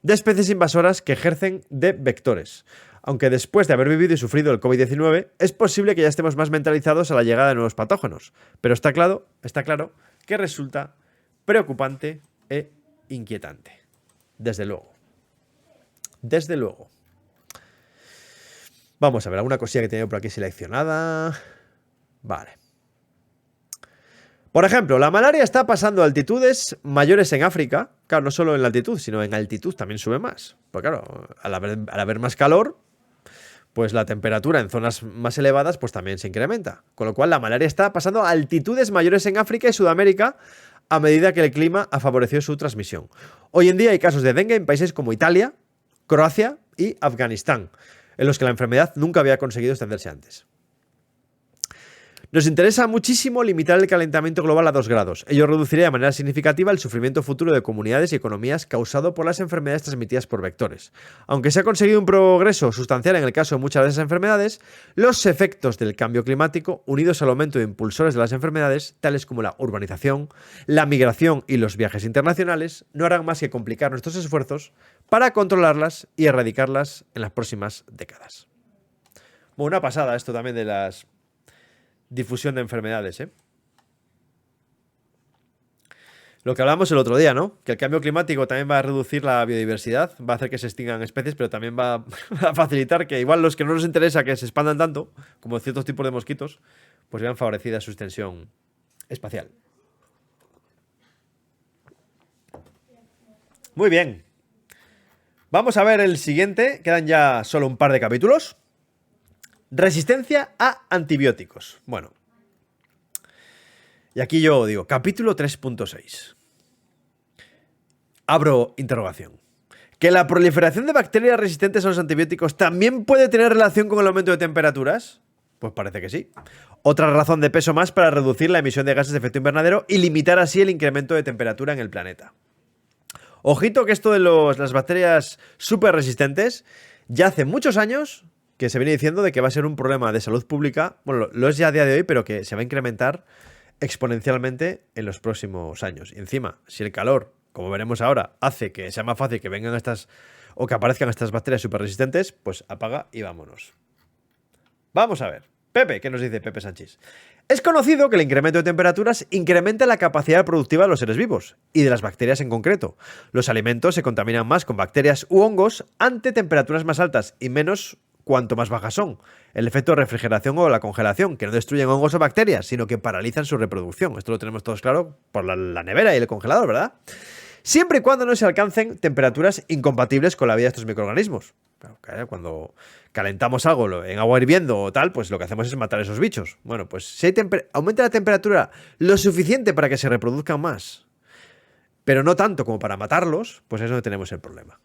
de especies invasoras que ejercen de vectores. Aunque después de haber vivido y sufrido el COVID-19, es posible que ya estemos más mentalizados a la llegada de nuevos patógenos. Pero está claro que resulta preocupante e inquietante. Desde luego. Desde luego. Vamos a ver, alguna cosilla que tenía por aquí seleccionada. Vale. Por ejemplo, la malaria está pasando a altitudes mayores en África. Claro, no solo en la altitud, sino en altitud también sube más. Porque claro, al haber más calor, pues la temperatura en zonas más elevadas pues también se incrementa. Con lo cual la malaria está pasando a altitudes mayores en África y Sudamérica a medida que el clima ha favorecido su transmisión. Hoy en día hay casos de dengue en países como Italia, Croacia y Afganistán, en los que la enfermedad nunca había conseguido extenderse antes. Nos interesa muchísimo limitar el calentamiento global a 2 grados. Ello reduciría de manera significativa el sufrimiento futuro de comunidades y economías causado por las enfermedades transmitidas por vectores. Aunque se ha conseguido un progreso sustancial en el caso de muchas de esas enfermedades, los efectos del cambio climático, unidos al aumento de impulsores de las enfermedades, tales como la urbanización, la migración y los viajes internacionales, no harán más que complicar nuestros esfuerzos para controlarlas y erradicarlas en las próximas décadas. Bueno, una pasada esto también de las difusión de enfermedades, ¿eh? Lo que hablamos el otro día, ¿no? Que el cambio climático también va a reducir la biodiversidad, va a hacer que se extingan especies, pero también va a facilitar que igual los que no nos interesa que se expandan tanto, como ciertos tipos de mosquitos, pues vean favorecida su extensión espacial. Muy bien. Vamos a ver el siguiente, quedan ya solo un par de capítulos. Resistencia a antibióticos. Bueno. Y aquí yo digo, capítulo 3.6. Abro interrogación. ¿Que la proliferación de bacterias resistentes a los antibióticos también puede tener relación con el aumento de temperaturas? Pues parece que sí. Otra razón de peso más para reducir la emisión de gases de efecto invernadero y limitar así el incremento de temperatura en el planeta. Ojito que esto de las bacterias súper resistentes ya hace muchos años que se viene diciendo de que va a ser un problema de salud pública, bueno, lo es ya a día de hoy, pero que se va a incrementar exponencialmente en los próximos años. Y encima, si el calor, como veremos ahora, hace que sea más fácil que vengan estas o que aparezcan estas bacterias súper resistentes, pues apaga y vámonos. Vamos a ver. Pepe, ¿qué nos dice Pepe Sánchez? Es conocido que el incremento de temperaturas incrementa la capacidad productiva de los seres vivos, y de las bacterias en concreto. Los alimentos se contaminan más con bacterias u hongos ante temperaturas más altas y menos cuanto más bajas son. El efecto de refrigeración o la congelación, que no destruyen hongos o bacterias, sino que paralizan su reproducción. Esto lo tenemos todos claro por la nevera y el congelador, ¿verdad? Siempre y cuando no se alcancen temperaturas incompatibles con la vida de estos microorganismos. Claro, cuando calentamos algo en agua hirviendo o tal, pues lo que hacemos es matar a esos bichos. Bueno, pues si aumenta la temperatura lo suficiente para que se reproduzcan más, pero no tanto como para matarlos, pues es donde tenemos el problema.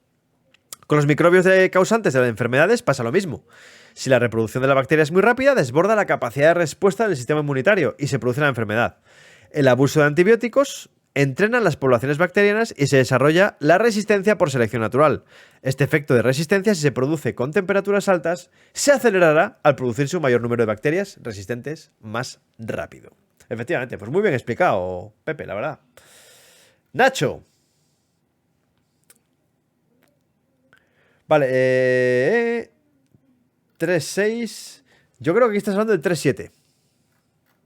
Con los microbios causantes de las enfermedades pasa lo mismo. Si la reproducción de la bacteria es muy rápida, desborda la capacidad de respuesta del sistema inmunitario y se produce la enfermedad. El abuso de antibióticos entrena las poblaciones bacterianas y se desarrolla la resistencia por selección natural. Este efecto de resistencia, si se produce con temperaturas altas, se acelerará al producirse un mayor número de bacterias resistentes más rápido. Efectivamente, pues muy bien explicado, Pepe, la verdad. Nacho. Vale, 3.6. Yo creo que aquí estás hablando del 3.7.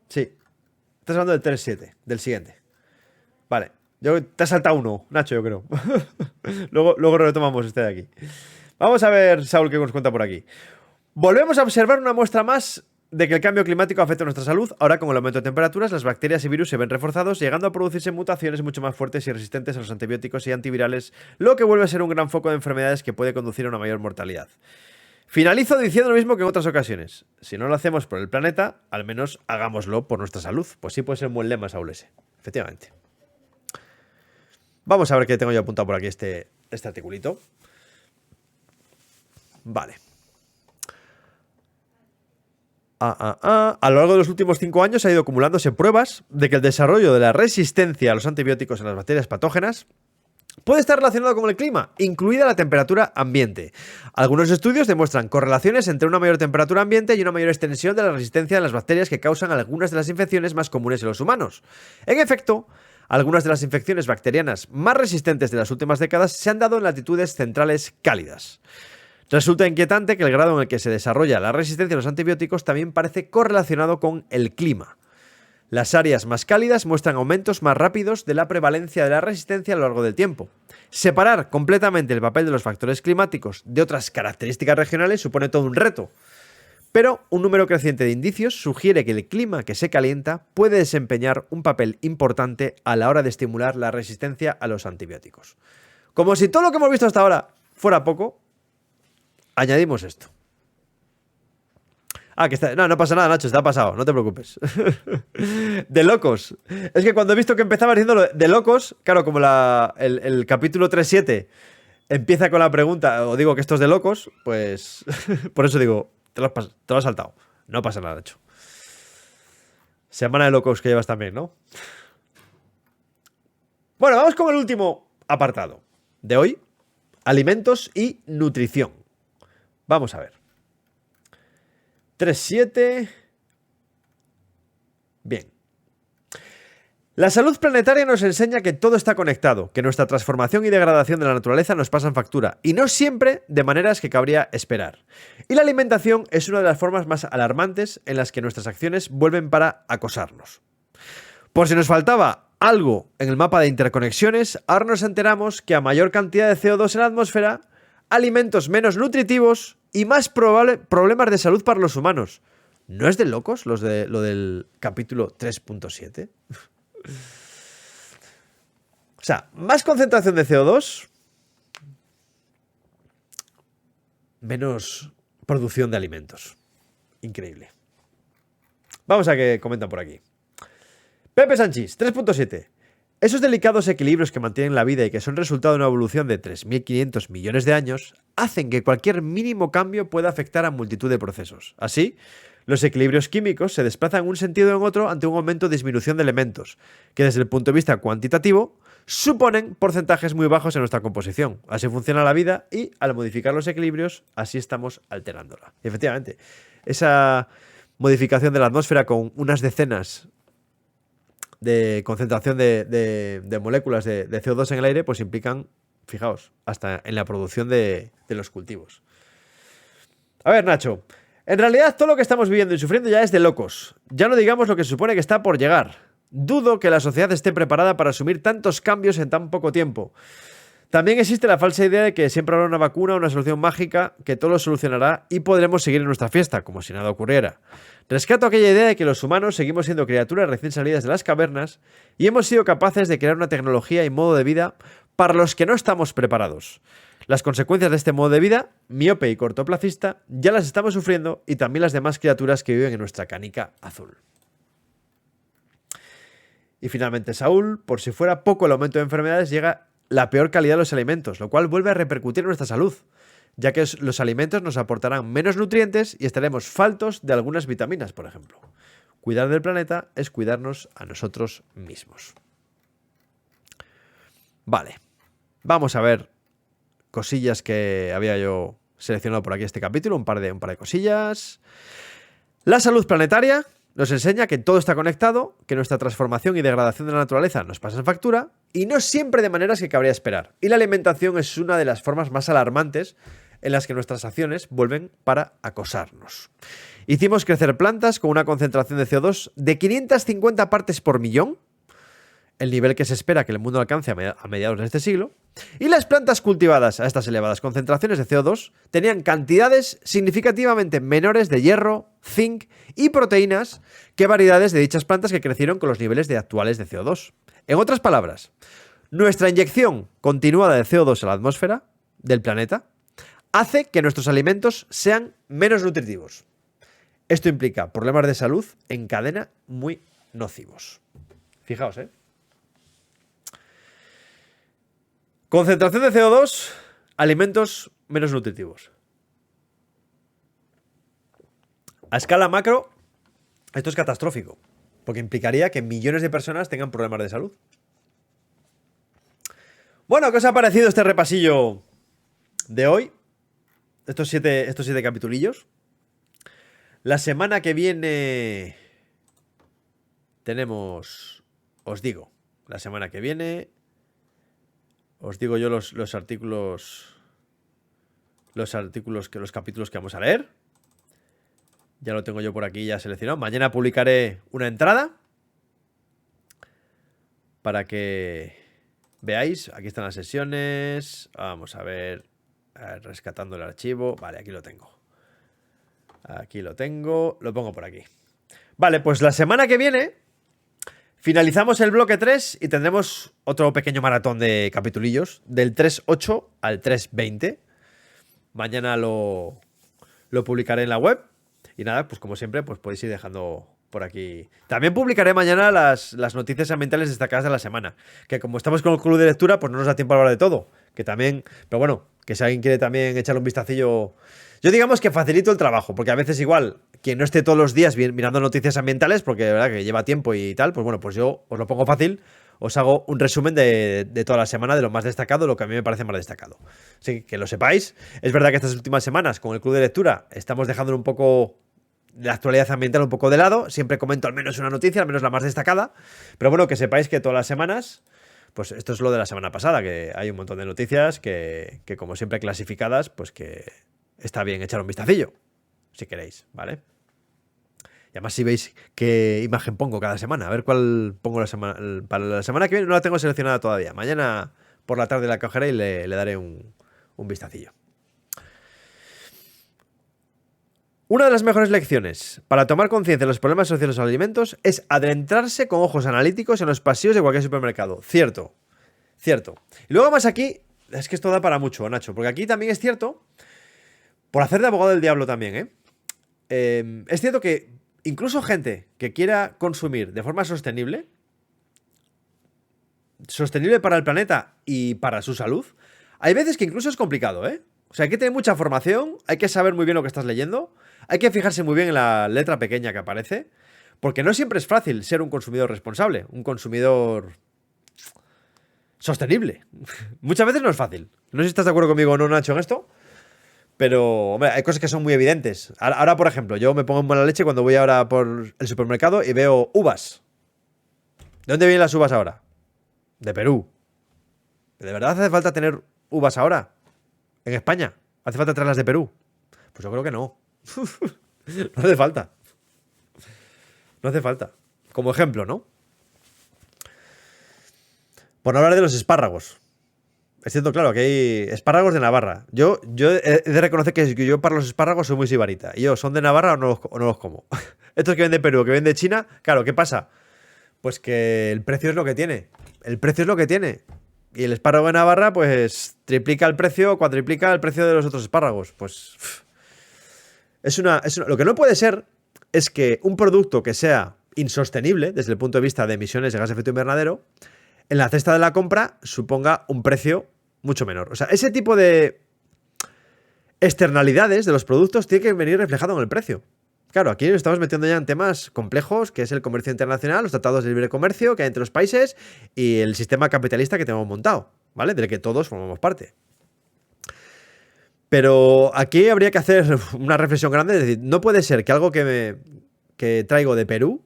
Sí, estás hablando del 3.7, del siguiente. Vale, te has saltado uno, Nacho, yo creo. luego retomamos este de aquí. Vamos a ver, Saúl, qué nos cuenta por aquí. Volvemos a observar una muestra más de que el cambio climático afecta a nuestra salud. Ahora, con el aumento de temperaturas, las bacterias y virus se ven reforzados, llegando a producirse mutaciones mucho más fuertes y resistentes a los antibióticos y antivirales, lo que vuelve a ser un gran foco de enfermedades que puede conducir a una mayor mortalidad. Finalizo diciendo lo mismo que en otras ocasiones. Si no lo hacemos por el planeta, al menos hagámoslo por nuestra salud. Pues sí puede ser un buen lema, Saúl, ese. Efectivamente. Vamos a ver qué tengo yo apuntado por aquí este articulito. Vale. A lo largo de los últimos 5 años ha ido acumulándose pruebas de que el desarrollo de la resistencia a los antibióticos en las bacterias patógenas puede estar relacionado con el clima, incluida la temperatura ambiente. Algunos estudios demuestran correlaciones entre una mayor temperatura ambiente y una mayor extensión de la resistencia de las bacterias que causan algunas de las infecciones más comunes en los humanos. En efecto, algunas de las infecciones bacterianas más resistentes de las últimas décadas se han dado en latitudes centrales cálidas. Resulta inquietante que el grado en el que se desarrolla la resistencia a los antibióticos también parece correlacionado con el clima. Las áreas más cálidas muestran aumentos más rápidos de la prevalencia de la resistencia a lo largo del tiempo. Separar completamente el papel de los factores climáticos de otras características regionales supone todo un reto. Pero un número creciente de indicios sugiere que el clima que se calienta puede desempeñar un papel importante a la hora de estimular la resistencia a los antibióticos. Como si todo lo que hemos visto hasta ahora fuera poco, añadimos esto. Que está. No, no pasa nada, Nacho, está pasado, no te preocupes. De locos. Es que cuando he visto que empezaba diciendo de locos, claro, como el capítulo 3.7 empieza con la pregunta, o digo que esto es de locos, pues. Por eso digo, te lo has saltado. No pasa nada, Nacho. Semana de locos que llevas también, ¿no? Bueno, vamos con el último apartado de hoy. Alimentos y nutrición. Vamos a ver. 3.7. Bien. La salud planetaria nos enseña que todo está conectado, que nuestra transformación y degradación de la naturaleza nos pasan factura, y no siempre de maneras que cabría esperar. Y la alimentación es una de las formas más alarmantes en las que nuestras acciones vuelven para acosarnos. Por si nos faltaba algo en el mapa de interconexiones, ahora nos enteramos que a mayor cantidad de CO2 en la atmósfera, alimentos menos nutritivos y más problemas de salud para los humanos. ¿No es de locos lo del capítulo 3.7? O sea, más concentración de CO2, menos producción de alimentos. Increíble. Vamos a que comentan por aquí. Pepe Sanchis, 3.7. Esos delicados equilibrios que mantienen la vida y que son resultado de una evolución de 3.500 millones de años hacen que cualquier mínimo cambio pueda afectar a multitud de procesos. Así, los equilibrios químicos se desplazan en un sentido o en otro ante un aumento o disminución de elementos, que desde el punto de vista cuantitativo suponen porcentajes muy bajos en nuestra composición. Así funciona la vida y, al modificar los equilibrios, así estamos alterándola. Y efectivamente, esa modificación de la atmósfera con unas decenas de concentración de moléculas de CO2 en el aire, pues implican, fijaos, hasta en la producción de los cultivos. A ver, Nacho, en realidad todo lo que estamos viviendo y sufriendo ya es de locos. Ya no digamos lo que se supone que está por llegar. Dudo que la sociedad esté preparada para asumir tantos cambios en tan poco tiempo. También existe la falsa idea de que siempre habrá una vacuna o una solución mágica que todo lo solucionará y podremos seguir en nuestra fiesta, como si nada ocurriera. Rescato aquella idea de que los humanos seguimos siendo criaturas recién salidas de las cavernas y hemos sido capaces de crear una tecnología y modo de vida para los que no estamos preparados. Las consecuencias de este modo de vida, miope y cortoplacista, ya las estamos sufriendo y también las demás criaturas que viven en nuestra canica azul. Y finalmente Saúl, por si fuera poco el aumento de enfermedades, llega la peor calidad de los alimentos, lo cual vuelve a repercutir en nuestra salud, ya que los alimentos nos aportarán menos nutrientes y estaremos faltos de algunas vitaminas, por ejemplo. Cuidar del planeta es cuidarnos a nosotros mismos. Vale, vamos a ver cosillas que había yo seleccionado por aquí este capítulo, un par de cosillas. La salud planetaria nos enseña que todo está conectado, que nuestra transformación y degradación de la naturaleza nos pasan factura, y no siempre de maneras que cabría esperar. Y la alimentación es una de las formas más alarmantes en las que nuestras acciones vuelven para acosarnos. Hicimos crecer plantas con una concentración de CO2 de 550 partes por millón, el nivel que se espera que el mundo alcance a mediados de este siglo, y las plantas cultivadas a estas elevadas concentraciones de CO2 tenían cantidades significativamente menores de hierro, zinc y proteínas que variedades de dichas plantas que crecieron con los niveles actuales de CO2. En otras palabras, nuestra inyección continuada de CO2 a la atmósfera del planeta hace que nuestros alimentos sean menos nutritivos. Esto implica problemas de salud en cadena muy nocivos. Fijaos, ¿eh? Concentración de CO2, alimentos menos nutritivos. A escala macro, esto es catastrófico, porque implicaría que millones de personas tengan problemas de salud. Bueno, ¿qué os ha parecido este repasillo de hoy? Estos siete capitulillos. La semana que viene tenemos, os digo, la semana que viene os digo yo los artículos, los capítulos que vamos a leer. Ya lo tengo yo por aquí ya seleccionado. Mañana publicaré una entrada para que veáis. Aquí están las sesiones. Vamos a ver, rescatando el archivo. Vale, aquí lo tengo. Aquí lo tengo. Lo pongo por aquí. Vale, pues la semana que viene finalizamos el bloque 3 y tendremos otro pequeño maratón de capitulillos del 3.8 al 3.20. Mañana lo publicaré en la web Y nada, pues como siempre, pues podéis ir dejando por aquí. También publicaré mañana las noticias ambientales destacadas de la semana. Que como estamos con el club de lectura, pues no nos da tiempo a hablar de todo. Que también, pero bueno, que si alguien quiere también echarle un vistacillo. Yo digamos que facilito el trabajo, porque a veces igual, quien no esté todos los días mirando noticias ambiententes, porque de verdad que lleva tiempo y tal, pues bueno, pues yo os lo pongo fácil. Os hago un resumen de toda la semana, de lo más destacado, lo que a mí me parece más destacado. Así que lo sepáis. Es verdad que estas últimas semanas, con el club de lectura, estamos dejando un poco la actualidad ambiental un poco de lado. Siempre comento al menos una noticia, al menos la más destacada. Pero bueno, que sepáis que todas las semanas, pues esto es lo de la semana pasada, que hay un montón de noticias que como siempre clasificadas, pues que está bien echar un vistacillo, si queréis, ¿vale? Y además si veis qué imagen pongo cada semana, a ver cuál pongo para la semana que viene. No la tengo seleccionada todavía. Mañana por la tarde la cogeré y le daré un vistacillo. Una de las mejores lecciones para tomar conciencia de los problemas sociales de los alimentos es adentrarse con ojos analíticos en los pasillos de cualquier supermercado. Cierto, cierto. Y luego más aquí, es que esto da para mucho, Nacho, porque aquí también es cierto, por hacer de abogado del diablo también, es cierto que incluso gente que quiera consumir de forma sostenible para el planeta y para su salud, hay veces que incluso es complicado, ¿eh? O sea, hay que tener mucha formación, hay que saber muy bien lo que estás leyendo, hay que fijarse muy bien en la letra pequeña que aparece, porque no siempre es fácil ser un consumidor responsable, un consumidor sostenible. Muchas veces no es fácil. No sé si estás de acuerdo conmigo o no, Nacho, en esto, pero, hombre, hay cosas que son muy evidentes. Ahora, por ejemplo, yo me pongo en buena leche cuando voy ahora por el supermercado y veo uvas. ¿De dónde vienen las uvas ahora? De Perú. ¿De verdad hace falta tener uvas ahora? ¿En España? ¿Hace falta traerlas de Perú? Pues yo creo que no. No hace falta. No hace falta. Como ejemplo, ¿no? Por no hablar de los espárragos. Es cierto, claro, que hay espárragos de Navarra. Yo he de reconocer que yo para los espárragos soy muy sibarita. Y yo, ¿son de Navarra o no los como? Estos que ven de Perú, que ven de China, claro, ¿qué pasa? Pues que el precio es lo que tiene. El precio es lo que tiene. Y el espárrago de Navarra, pues, triplica el precio, cuadriplica el precio de los otros espárragos. Pues, lo que no puede ser es que un producto que sea insostenible desde el punto de vista de emisiones de gas de efecto invernadero, en la cesta de la compra suponga un precio mucho menor. O sea, ese tipo de externalidades de los productos tiene que venir reflejado en el precio. Claro, aquí nos estamos metiendo ya en temas complejos, que es el comercio internacional, los tratados de libre comercio que hay entre los países y el sistema capitalista que tenemos montado, ¿vale? Del que todos formamos parte. Pero aquí habría que hacer una reflexión grande, es decir, no puede ser que algo que traigo de Perú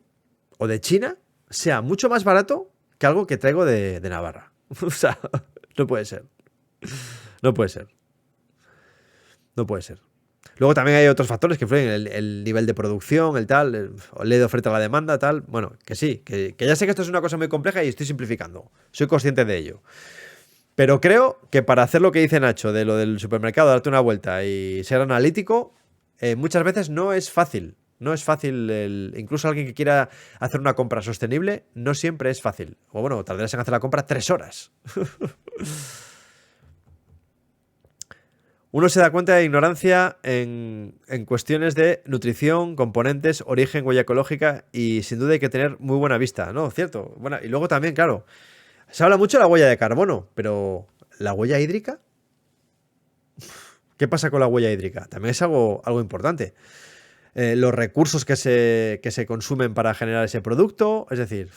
o de China sea mucho más barato que algo que traigo de Navarra. O sea, no puede ser. No puede ser. No puede ser. Luego también hay otros factores que influyen, el nivel de producción, el tal, el ley de oferta a la demanda, tal. Bueno, que sí, que ya sé que esto es una cosa muy compleja y estoy simplificando. Soy consciente de ello. Pero creo que para hacer lo que dice Nacho, de lo del supermercado, darte una vuelta y ser analítico, muchas veces no es fácil. No es fácil, incluso alguien que quiera hacer una compra sostenible, no siempre es fácil. O bueno, tardarás en hacer la compra 3 horas. Uno se da cuenta de ignorancia en cuestiones de nutrición, componentes, origen, huella ecológica y sin duda hay que tener muy buena vista, ¿no? Cierto. Bueno, y luego también, claro, se habla mucho de la huella de carbono, pero ¿la huella hídrica? ¿Qué pasa con la huella hídrica? También es algo importante. Los recursos que se consumen para generar ese producto, es decir,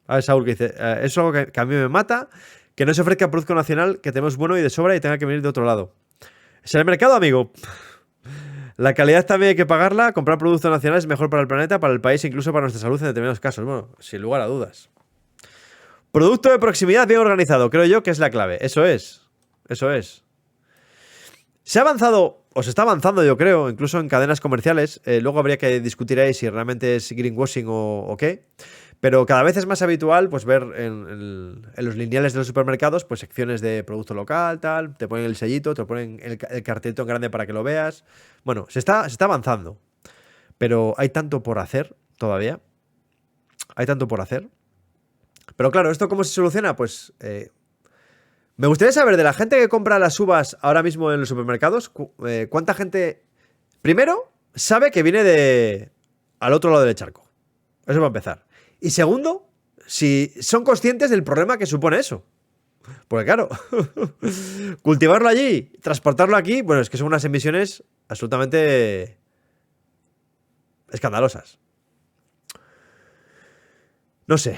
a ver, Saúl, que dice, eso es algo que a mí me mata, que no se ofrezca producto nacional que tenemos bueno y de sobra y tenga que venir de otro lado. Es el mercado, amigo. La calidad también hay que pagarla. Comprar productos nacionales es mejor para el planeta, para el país, incluso para nuestra salud en determinados casos. Bueno, sin lugar a dudas. Producto de proximidad bien organizado, creo yo que es la clave. Eso es. Eso es. Se ha avanzado, o se está avanzando, yo creo, incluso en cadenas comerciales. Luego habría que discutir ahí si realmente es greenwashing o qué. Pero cada vez es más habitual pues ver en los lineales de los supermercados pues secciones de producto local, tal, te ponen el sellito, te ponen el cartelito en grande para que lo veas. Bueno, se está avanzando, pero hay tanto por hacer todavía. Hay tanto por hacer. Pero claro, ¿esto cómo se soluciona? Pues me gustaría saber de la gente que compra las uvas ahora mismo en los supermercados, ¿cuánta gente... Primero, sabe que viene de al otro lado del charco. Eso va a empezar. Y segundo, si son conscientes del problema que supone eso. Porque claro, cultivarlo allí, transportarlo aquí, bueno, es que son unas emisiones absolutamente escandalosas. No sé.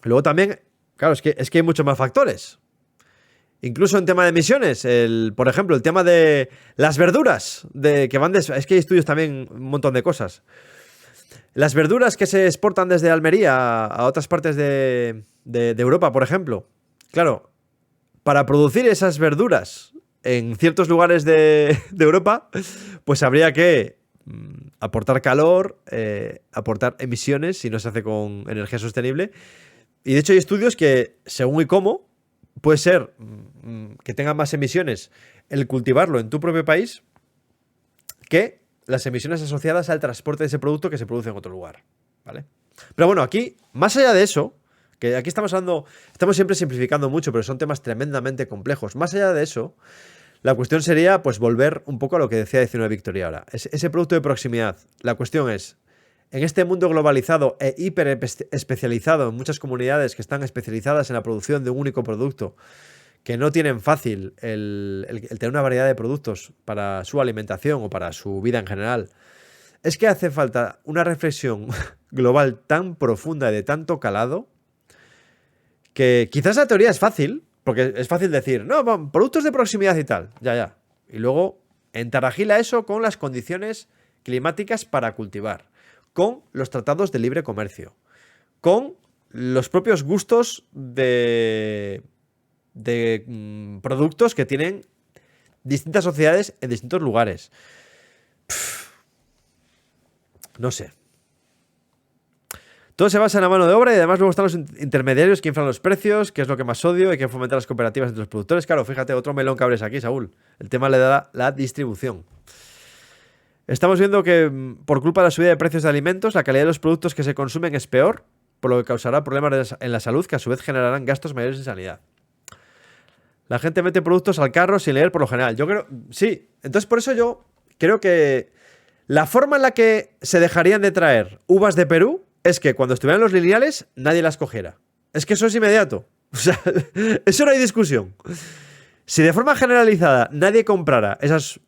Luego también, claro, es que hay muchos más factores. Incluso en tema de emisiones, por ejemplo, el tema de las verduras, es que hay estudios también, un montón de cosas. Las verduras que se exportan desde Almería a otras partes de Europa, por ejemplo. Claro, para producir esas verduras en ciertos lugares de Europa, pues habría que aportar calor, aportar emisiones, si no se hace con energía sostenible. Y de hecho hay estudios que, según y cómo, puede ser que tenga más emisiones el cultivarlo en tu propio país que las emisiones asociadas al transporte de ese producto que se produce en otro lugar, ¿vale? Pero bueno, aquí, más allá de eso, que aquí estamos siempre simplificando mucho, pero son temas tremendamente complejos. Más allá de eso, la cuestión sería, pues, volver un poco a lo que decía 19 Victoria ahora. Ese producto de proximidad. La cuestión es, en este mundo globalizado e hiper especializado en muchas comunidades que están especializadas en la producción de un único producto, que no tienen fácil el tener una variedad de productos para su alimentación o para su vida en general, es que hace falta una reflexión global tan profunda y de tanto calado que quizás la teoría es fácil, porque es fácil decir, no, productos de proximidad y tal, ya. Y luego entaragila eso con las condiciones climáticas para cultivar, con los tratados de libre comercio, con los propios gustos de productos que tienen distintas sociedades en distintos lugares. No sé. Todo se basa en la mano de obra y además luego están los intermediarios que inflan los precios, que es lo que más odio, y que fomentar las cooperativas entre los productores. Claro, fíjate, otro melón que abres aquí, Saúl. El tema le da la distribución. Estamos viendo que por culpa de la subida de precios de alimentos, la calidad de los productos que se consumen es peor, por lo que causará problemas en la salud que a su vez generarán gastos mayores en sanidad. La gente mete productos al carro sin leer por lo general. Yo creo... Sí. Entonces, por eso yo creo que la forma en la que se dejarían de traer uvas de Perú es que cuando estuvieran los lineales, nadie las cogiera. Es que eso es inmediato. O sea, eso no hay discusión. Si de forma generalizada nadie comprara esas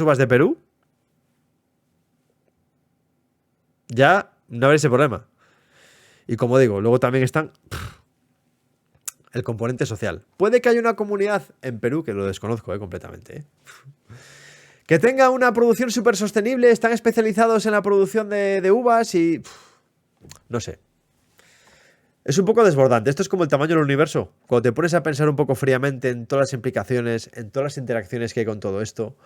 uvas de Perú, ya no habría ese problema. Y como digo, luego también están... el componente social. Puede que haya una comunidad en Perú, que lo desconozco completamente, que tenga una producción súper sostenible, están especializados en la producción de uvas y... no sé. Es un poco desbordante. Esto es como el tamaño del universo. Cuando te pones a pensar un poco fríamente en todas las implicaciones, en todas las interacciones que hay con todo esto,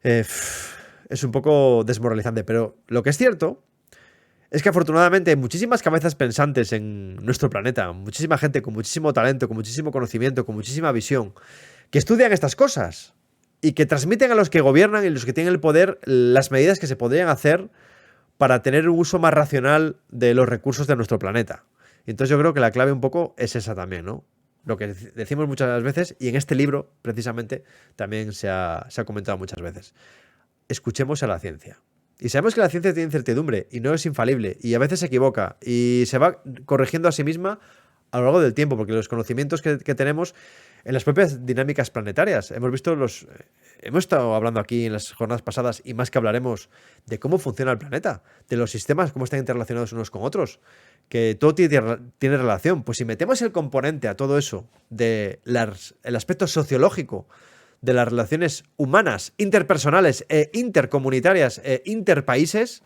es un poco desmoralizante. Pero lo que es cierto es que afortunadamente hay muchísimas cabezas pensantes en nuestro planeta, muchísima gente con muchísimo talento, con muchísimo conocimiento, con muchísima visión, que estudian estas cosas y que transmiten a los que gobiernan y los que tienen el poder las medidas que se podrían hacer para tener un uso más racional de los recursos de nuestro planeta. Y entonces yo creo que la clave un poco es esa también, ¿no? Lo que decimos muchas veces, y en este libro, precisamente, también se ha comentado muchas veces. Escuchemos a la ciencia. Y sabemos que la ciencia tiene incertidumbre y no es infalible y a veces se equivoca y se va corrigiendo a sí misma a lo largo del tiempo, porque los conocimientos que tenemos en las propias dinámicas planetarias, hemos estado hablando aquí en las jornadas pasadas y más que hablaremos de cómo funciona el planeta, de los sistemas, cómo están interrelacionados unos con otros, que todo tiene relación. Pues si metemos el componente a todo eso del aspecto sociológico de las relaciones humanas, interpersonales e intercomunitarias e interpaíses,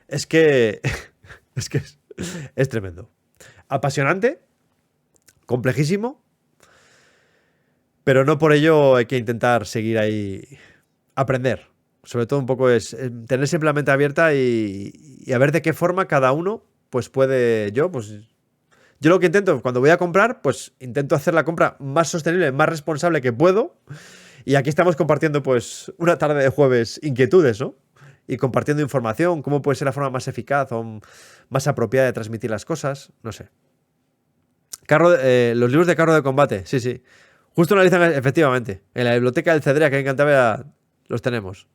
es que es tremendo. Apasionante, complejísimo, pero no por ello hay que intentar seguir ahí, aprender. Sobre todo un poco es tener siempre la mente abierta y a ver de qué forma cada uno pues puede... Yo lo que intento cuando voy a comprar, pues intento hacer la compra más sostenible, más responsable que puedo. Y aquí estamos compartiendo pues una tarde de jueves inquietudes, ¿no? Y compartiendo información, cómo puede ser la forma más eficaz o más apropiada de transmitir las cosas, no sé. Los libros de carro de combate, sí. Justo analizan, efectivamente, en la biblioteca del Cedrea, que en Cantabria los tenemos.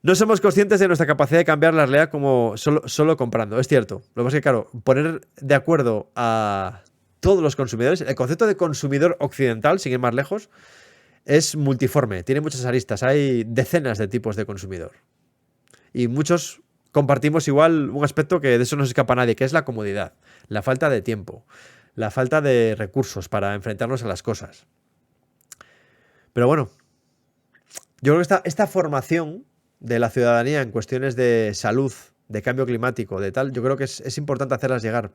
No somos conscientes de nuestra capacidad de cambiar la realidad como solo comprando. Es cierto. Lo que pasa es que, claro, poner de acuerdo a todos los consumidores, el concepto de consumidor occidental, sin ir más lejos, es multiforme, tiene muchas aristas, hay decenas de tipos de consumidor. Y muchos compartimos igual un aspecto que de eso no se escapa a nadie, que es la comodidad, la falta de tiempo, la falta de recursos para enfrentarnos a las cosas. Pero bueno, yo creo que esta formación de la ciudadanía en cuestiones de salud, de cambio climático, de tal, yo creo que es importante hacerlas llegar.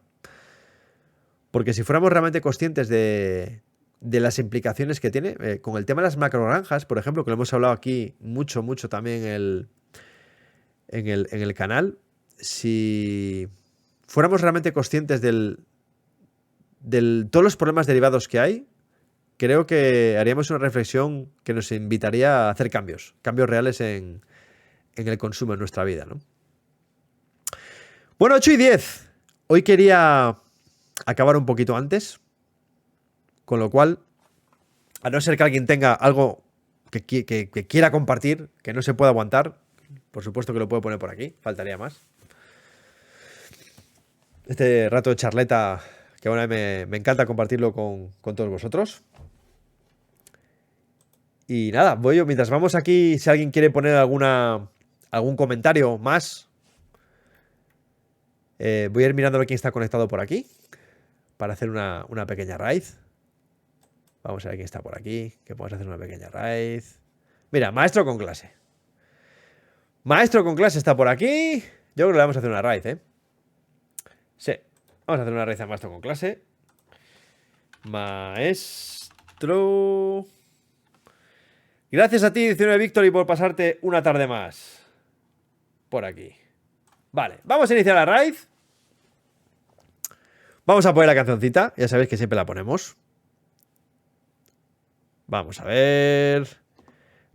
Porque si fuéramos realmente conscientes de las implicaciones que tiene, con el tema de las macrogranjas, por ejemplo, que lo hemos hablado aquí mucho también en el canal, si fuéramos realmente conscientes de todos los problemas derivados que hay, creo que haríamos una reflexión que nos invitaría a hacer cambios reales en el consumo en nuestra vida, ¿no? Bueno, 8:10. Hoy quería acabar un poquito antes, con lo cual, a no ser que alguien tenga algo que quiera compartir, que no se pueda aguantar, por supuesto que lo puedo poner por aquí, faltaría más. Este rato de charleta que ahora me encanta compartirlo con todos vosotros. Y nada, voy yo, mientras vamos aquí, si alguien quiere poner algún comentario más, voy a ir mirando a ver quién está conectado por aquí, para hacer una pequeña raid. Vamos a ver quién está por aquí, que podemos hacer una pequeña raid. Mira, maestro con clase. Maestro con clase está por aquí. Yo creo que le vamos a hacer una raid, ¿eh? Sí, vamos a hacer una raid a maestro con clase. Maestro... Gracias a ti, 19 Victory, por pasarte una tarde más por aquí. Vale, vamos a iniciar la raid. Vamos a poner la cancioncita. Ya sabéis que siempre la ponemos. Vamos a ver.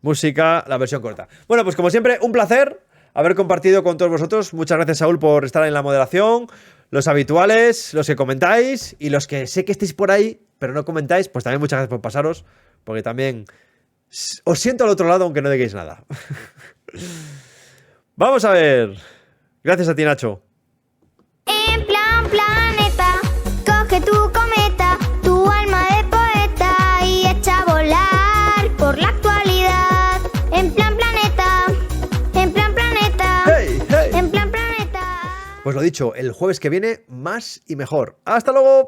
Música, la versión corta. Bueno, pues como siempre, un placer haber compartido con todos vosotros. Muchas gracias, Saúl, por estar en la moderación. Los habituales, los que comentáis y los que sé que estáis por ahí, pero no comentáis, pues también muchas gracias por pasaros, porque también... os siento al otro lado aunque no digáis nada. Vamos a ver. Gracias a ti, Nacho. En plan planeta, coge tu cometa, tu alma de poeta y echa a volar por la actualidad. En plan planeta, en plan planeta, ¡Hey, hey! en plan planeta. Pues lo dicho, el jueves que viene, más y mejor. ¡Hasta luego!